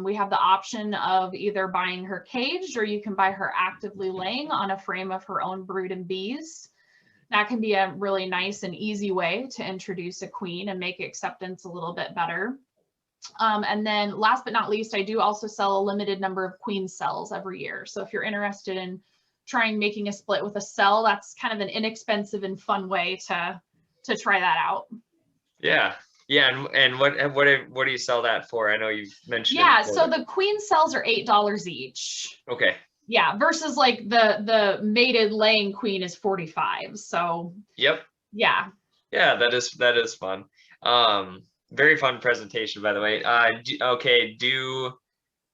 Speaker 5: We have the option of either buying her caged, or you can buy her actively laying on a frame of her own brood and bees. That can be a really nice and easy way to introduce a queen and make acceptance a little bit better. And then last but not least, I do also sell a limited number of queen cells every year. So if you're interested in trying making a split with a cell, that's kind of an inexpensive and fun way to try that out.
Speaker 1: Yeah. Yeah. And what do you sell that for? I know you've mentioned.
Speaker 5: Yeah. So the queen cells are $8 each.
Speaker 1: Okay.
Speaker 5: Yeah. Versus like the mated laying queen is 45. So.
Speaker 1: Yep.
Speaker 5: Yeah.
Speaker 1: Yeah. That is fun. Very fun presentation, by the way.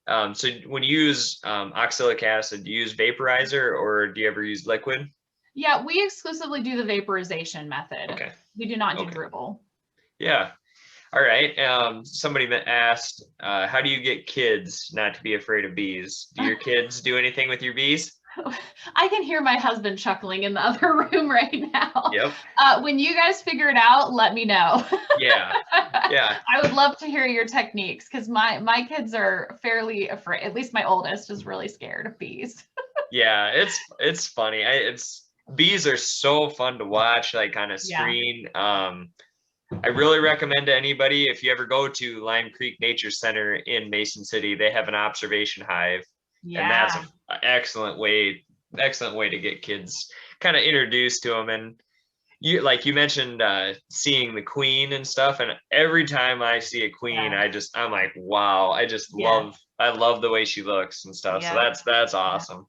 Speaker 1: So when you use oxalic acid, do you use vaporizer, or do you ever use liquid?
Speaker 5: Yeah, we exclusively do the vaporization method.
Speaker 1: Okay.
Speaker 5: We do not do dribble.
Speaker 1: Yeah. All right. Somebody asked, how do you get kids not to be afraid of bees? Do your kids do anything with your bees?
Speaker 5: I can hear my husband chuckling in the other room right now.
Speaker 1: Yep.
Speaker 5: When you guys figure it out, let me know.
Speaker 1: Yeah. Yeah.
Speaker 5: I would love to hear your techniques, because my kids are fairly afraid. At least my oldest is really scared of bees.
Speaker 1: Yeah, it's funny. Bees are so fun to watch, like on a screen. I really recommend to anybody, if you ever go to Lime Creek Nature Center in Mason City, they have an observation hive. Yeah. And that's an excellent way to get kids kind of introduced to them. And you, like you mentioned, seeing the queen and stuff. And every time I see a queen, I'm like, wow, I love the way she looks and stuff. So that's awesome.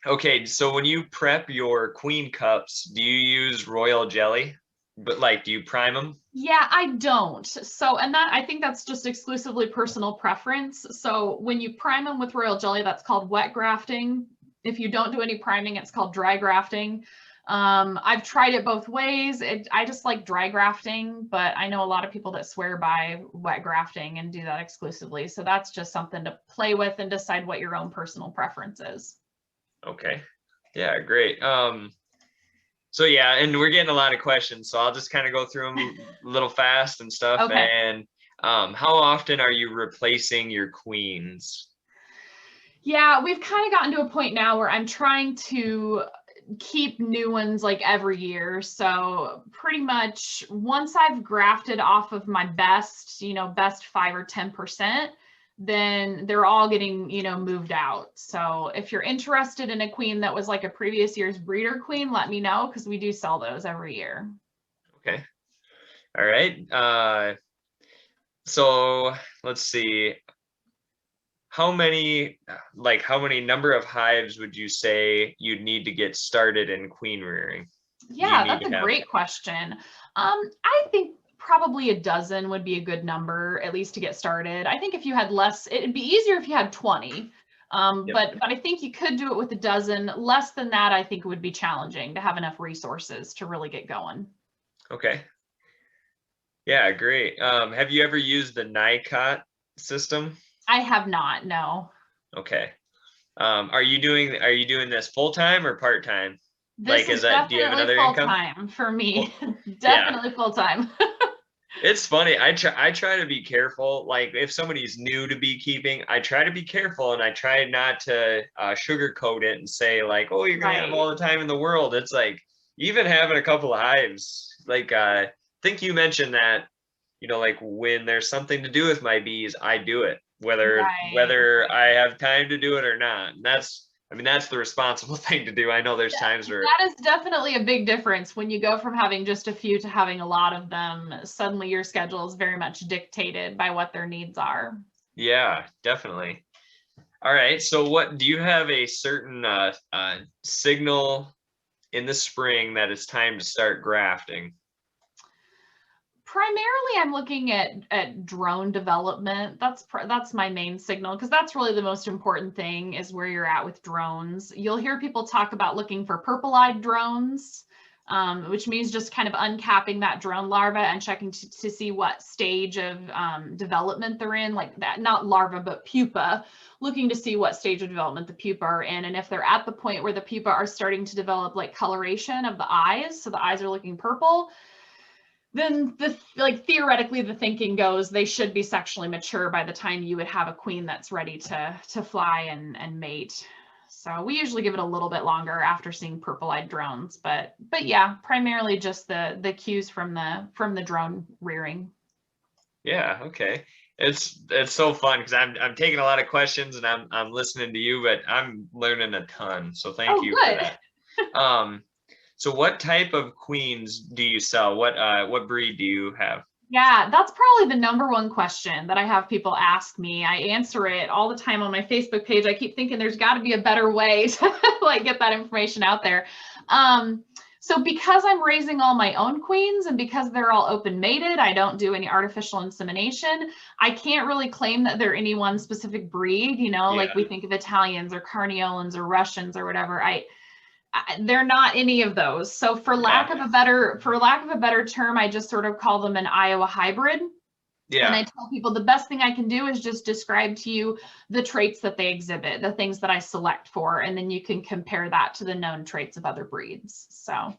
Speaker 1: Okay. So when you prep your queen cups, do you use royal jelly? But like, do you prime them?
Speaker 5: Yeah, I don't. So, and that, I think that's just exclusively personal preference. So when you prime them with royal jelly, that's called wet grafting. If you don't do any priming, it's called dry grafting. I've tried it both ways. I just like dry grafting, but I know a lot of people that swear by wet grafting and do that exclusively. So that's just something to play with and decide what your own personal preference is.
Speaker 1: Okay. Yeah, great. So yeah, and we're getting a lot of questions, so I'll just kind of go through them a little fast and stuff.
Speaker 5: Okay.
Speaker 1: And how often are you replacing your queens?
Speaker 5: Yeah, we've kind of gotten to a point now where I'm trying to keep new ones like every year. So pretty much once I've grafted off of my best 5 or 10%, then they're all getting, moved out. So if you're interested in a queen that was like a previous year's breeder queen, let me know, because we do sell those every year.
Speaker 1: Okay. All right. So let's see. How many number of hives would you say you'd need to get started in queen rearing?
Speaker 5: Yeah, that's a great question. I think probably a dozen would be a good number, at least to get started. I think if you had less, it'd be easier if you had 20. But I think you could do it with a dozen. Less than that, I think it would be challenging to have enough resources to really get going.
Speaker 1: Okay. Yeah, great. Have you ever used the nicot system?
Speaker 5: I have not, no.
Speaker 1: Okay. Are you doing this full time or part time?
Speaker 5: This is
Speaker 1: do you have another
Speaker 5: full
Speaker 1: income?
Speaker 5: Time for me. Definitely full time.
Speaker 1: It's funny. I try to be careful. Like if somebody's new to beekeeping, I try to be careful, and I try not to sugarcoat it and say like, oh, you're gonna have all the time in the world. It's like even having a couple of hives. Like I think you mentioned that, like when there's something to do with my bees, I do it, whether I have time to do it or not. And I mean, that's the responsible thing to do. I know there's times where
Speaker 5: that is definitely a big difference when you go from having just a few to having a lot of them. Suddenly your schedule is very much dictated by what their needs are.
Speaker 1: yeah, definitely. All right. So what do you have a certain signal in the spring that it's time to start grafting?
Speaker 5: Primarily, I'm looking at drone development. That's my main signal, because that's really the most important thing, is where you're at with drones. You'll hear people talk about looking for purple-eyed drones, which means just kind of uncapping that drone larva and checking to see what stage of development they're in, like that, not larva, but pupa, looking to see what stage of development the pupa are in. And if they're at the point where the pupa are starting to develop like coloration of the eyes, so the eyes are looking purple, then theoretically the thinking goes they should be sexually mature by the time you would have a queen that's ready to fly and mate. So we usually give it a little bit longer after seeing purple-eyed drones, but yeah, primarily just the cues from the drone rearing.
Speaker 1: Yeah, okay. It's so fun because I'm taking a lot of questions and I'm listening to you, but I'm learning a ton. So thank you for that. So what type of queens do you sell? What breed do you have?
Speaker 5: Yeah, that's probably the number one question that I have people ask me. I answer it all the time on my Facebook page. I keep thinking there's got to be a better way to like get that information out there. So because I'm raising all my own queens and because they're all open mated, I don't do any artificial insemination. I can't really claim that they're any one specific breed, like we think of Italians or Carniolans or Russians or whatever. They're not any of those. So for lack of a better term, I just sort of call them an Iowa hybrid. Yeah. And I tell people the best thing I can do is just describe to you the traits that they exhibit, the things that I select for, and then you can compare that to the known traits of other breeds. So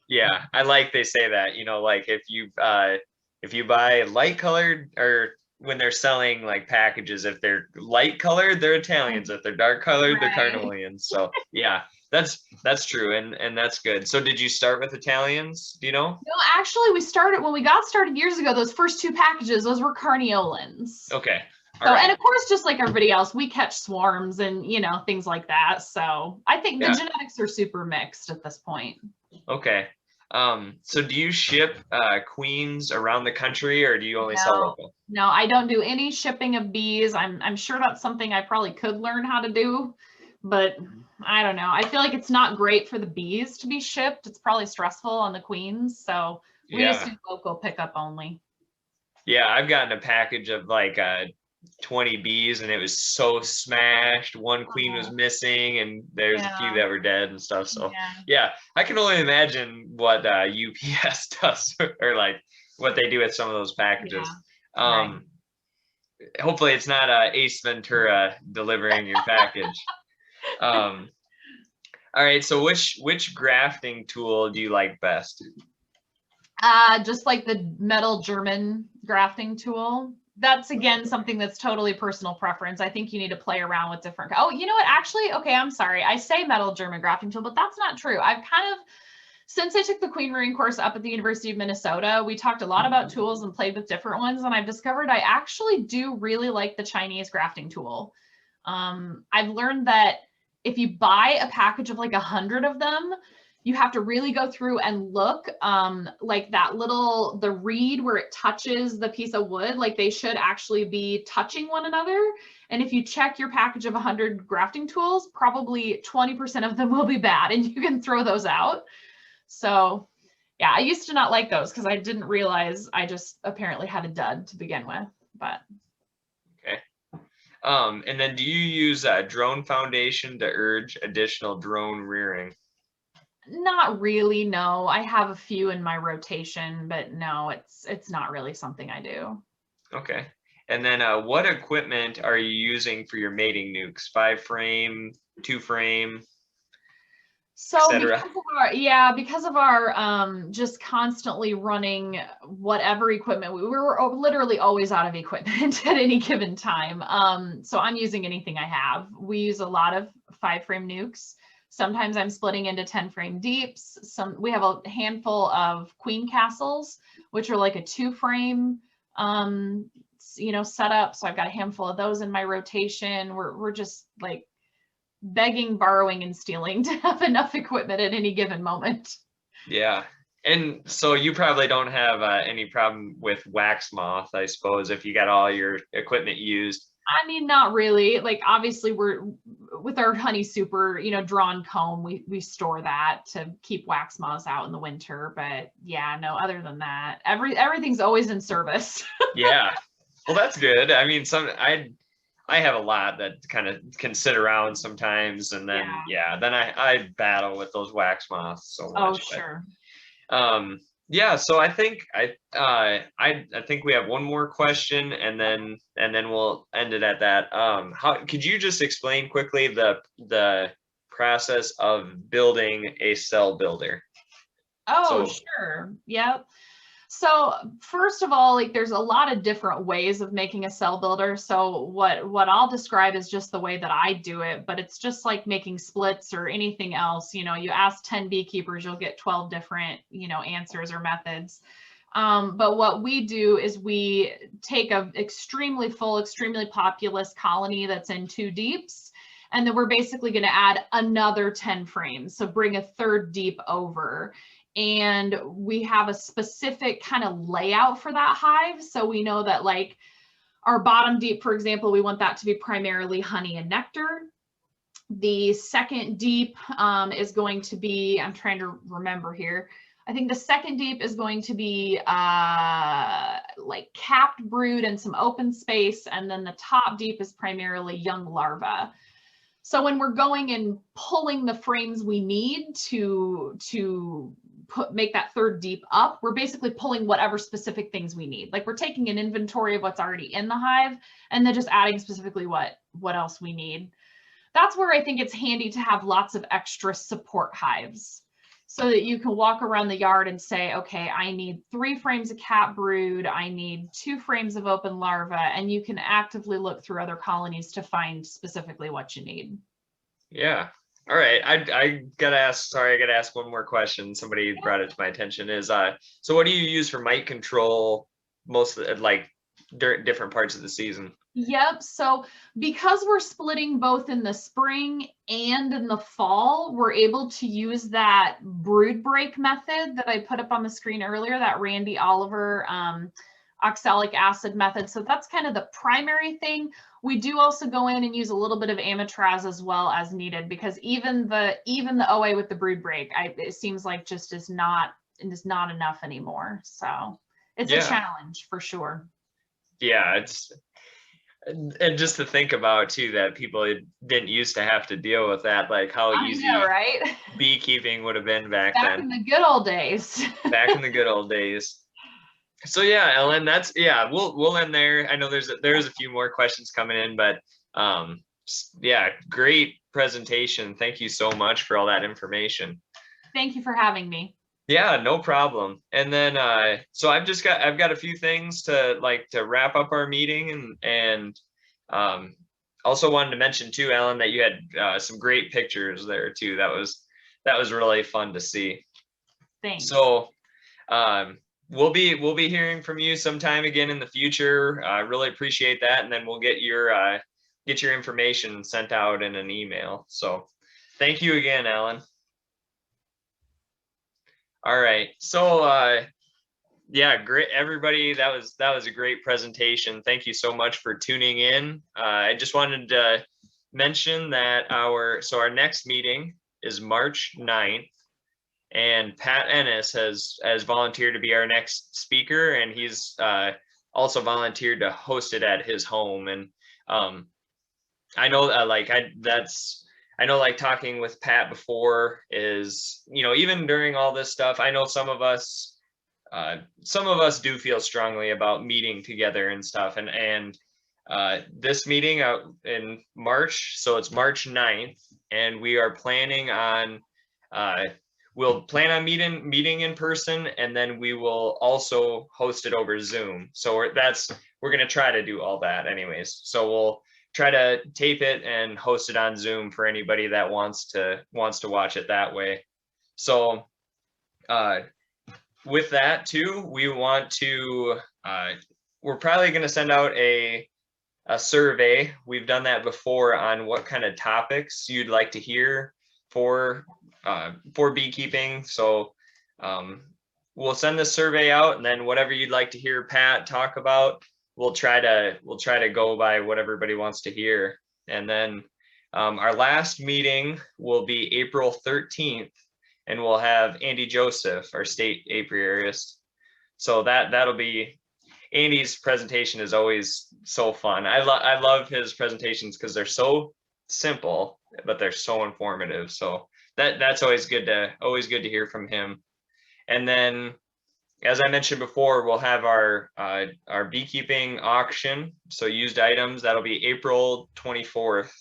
Speaker 1: yeah, I like they say that, like if you buy light colored, or when they're selling like packages, if they're light colored, they're Italians. If they're dark colored, they're Carnivalians. So yeah, that's true, and that's good. So did you start with Italians? Do you know?
Speaker 5: No, actually, when we got started years ago, those first two packages, those were Carniolans.
Speaker 1: Okay.
Speaker 5: And of course, just like everybody else, we catch swarms and things like that. So I think the genetics are super mixed at this point.
Speaker 1: Okay. So do you ship queens around the country, or do you only sell local?
Speaker 5: No, I don't do any shipping of bees. I'm sure that's something I probably could learn how to do, but I don't know. I feel like it's not great for the bees to be shipped. It's probably stressful on the queens. So we just do local pickup only. Yeah,
Speaker 1: I've gotten a package of like 20 bees and it was so smashed. One queen was missing and there's a few that were dead and stuff. So yeah, I can only imagine what UPS does or like what they do with some of those packages. Hopefully it's not Ace Ventura delivering your package. All right, so which grafting tool do you like best?
Speaker 5: Just like the metal German grafting tool. That's again something that's totally personal preference. I think you need to play around with different. Oh, you know what? Actually, okay, I'm sorry. I say metal German grafting tool, but that's not true. I've kind of, since I took the queen rearing course up at the University of Minnesota, we talked a lot about tools and played with different ones, and I've discovered I actually do really like the Chinese grafting tool. I've learned that if you buy a package of like 100 of them, you have to really go through and look like the reed where it touches the piece of wood, like they should actually be touching one another. And if you check your package of 100 grafting tools, probably 20% of them will be bad and you can throw those out. So yeah, I used to not like those because I didn't realize I just apparently had a dud to begin with, but.
Speaker 1: Okay. And then do you use drone foundation to urge additional drone rearing?
Speaker 5: Not really, no. I have a few in my rotation, but no, it's not really something I do.
Speaker 1: Okay. And then what equipment are you using for your mating nukes? 5-frame, 2-frame?
Speaker 5: So because of our just constantly running whatever equipment, we were literally always out of equipment at any given time. So I'm using anything I have. We use a lot of 5-frame nukes. Sometimes I'm splitting into 10-frame deeps. We have a handful of queen castles, which are like a 2-frame setup. So I've got a handful of those in my rotation. We're just like begging, borrowing, and stealing to have enough equipment at any given moment.
Speaker 1: Yeah. And so you probably don't have any problem with wax moth, I suppose, if you got all your equipment used.
Speaker 5: I mean, not really. Like, obviously, we're with our honey super, drawn comb, we store that to keep wax moths out in the winter. But yeah, no, other than that, everything's always in service.
Speaker 1: Yeah. Well, that's good. I mean, I have a lot that kind of can sit around sometimes, and then then I battle with those wax moths so much.
Speaker 5: Oh, sure.
Speaker 1: Yeah, so I think I think we have one more question, and then we'll end it at that. How could you just explain quickly the process of building a cell builder?
Speaker 5: Oh, sure. Yep. So first of all, like, there's a lot of different ways of making a cell builder. So what I'll describe is just the way that I do it, but it's just like making splits or anything else. You ask 10 beekeepers, you'll get 12 different, answers or methods. But what we do is we take a extremely full, extremely populous colony that's in 2 deeps, and then we're basically going to add another 10 frames. So bring a 3rd deep over. And we have a specific kind of layout for that hive. So we know that, like, our bottom deep, for example, we want that to be primarily honey and nectar. The 2nd deep is going to be, I'm trying to remember here, I think the 2nd deep is going to be like capped brood and some open space. And then the top deep is primarily young larvae. So when we're going and pulling the frames we need to make that 3rd deep up, we're basically pulling whatever specific things we need. Like, we're taking an inventory of what's already in the hive and then just adding specifically what else we need. That's where I think it's handy to have lots of extra support hives, so that you can walk around the yard and say, okay, I need 3 frames of cap brood, I need 2 frames of open larva, and you can actively look through other colonies to find specifically what you need.
Speaker 1: Yeah. All right. I gotta ask, sorry, I gotta ask one more question. Somebody brought it to my attention is, so what do you use for mite control most of the, like, different parts of the season?
Speaker 5: Yep. So because we're splitting both in the spring and in the fall, we're able to use that brood break method that I put up on the screen earlier, that Randy Oliver oxalic acid method. So that's kind of the primary thing. We do also go in and use a little bit of amitraz as well as needed, because even the OA with the brood break, it seems like just is not enough anymore. So it's a challenge for sure.
Speaker 1: Yeah, and just to think about too, that people didn't used to have to deal with that, like how easy
Speaker 5: right?
Speaker 1: beekeeping would have been back then.
Speaker 5: In the good old days.
Speaker 1: Back in the good old days. So yeah, Ellen, we'll end there. I know there's a few more questions coming in, but yeah, great presentation. Thank you so much for all that information.
Speaker 5: Thank you for having me.
Speaker 1: Yeah, no problem. And then so I've got a few things to wrap up our meeting, and also wanted to mention too, Ellen, that you had some great pictures there too. That was really fun to see.
Speaker 5: Thanks.
Speaker 1: So we'll be hearing from you sometime again in the future. I really appreciate that, and then we'll get your information sent out in an email. So thank you again, Ellen. All right, so yeah, great, everybody. That was a great presentation. Thank you so much for tuning in. I just wanted to mention that our next meeting is March 9th, and Pat Ennis has volunteered to be our next speaker, and he's also volunteered to host it at his home. And I know I know, like, talking with Pat before is, even during all this stuff, I know some of us do feel strongly about meeting together and stuff. And this meeting out in March, so it's March 9th, and we are planning on, we'll plan on meeting in person, and then we will also host it over Zoom. So we're going to try to do all that anyways. So we'll try to tape it and host it on Zoom for anybody that wants to watch it that way. So with that too, we want to we're probably going to send out a a survey. We've done that before on what kind of topics you'd like to hear for beekeeping. So we'll send this survey out, and then whatever you'd like to hear Pat talk about, we'll try to go by what everybody wants to hear. And then our last meeting will be April 13th, and we'll have Andy Joseph, our state apiarist. So that'll be, Andy's presentation is always so fun. I love his presentations because they're so simple, but they're so informative. So that's always good to hear from him. And then, as I mentioned before, we'll have our beekeeping auction. So used items, that'll be April 24th,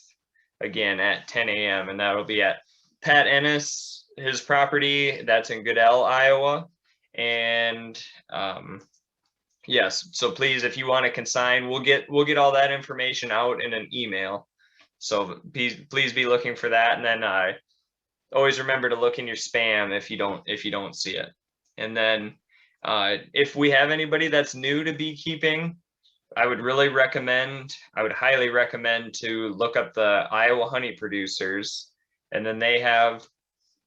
Speaker 1: again at 10 a.m. And that'll be at Pat Ennis, his property, that's in Goodell, Iowa. And yes, so please, if you want to consign, we'll get all that information out in an email. So please be looking for that. And then always remember to look in your spam if you don't see it. And then if we have anybody that's new to beekeeping, I would highly recommend to look up the Iowa honey producers. And then they have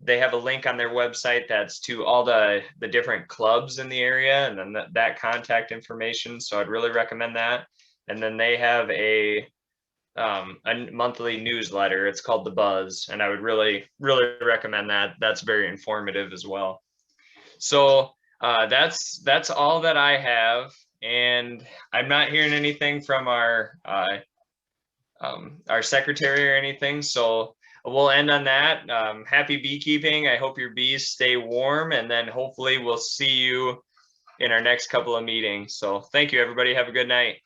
Speaker 1: a link on their website that's to all the different clubs in the area, and then that contact information. So I'd really recommend that. And then they have a monthly newsletter. It's called The Buzz, and I would really recommend that. That's very informative as well. So that's all that I have, and I'm not hearing anything from our secretary or anything. So we'll end on that. Happy beekeeping. I hope your bees stay warm, and then hopefully we'll see you in our next couple of meetings. So thank you, everybody. Have a good night.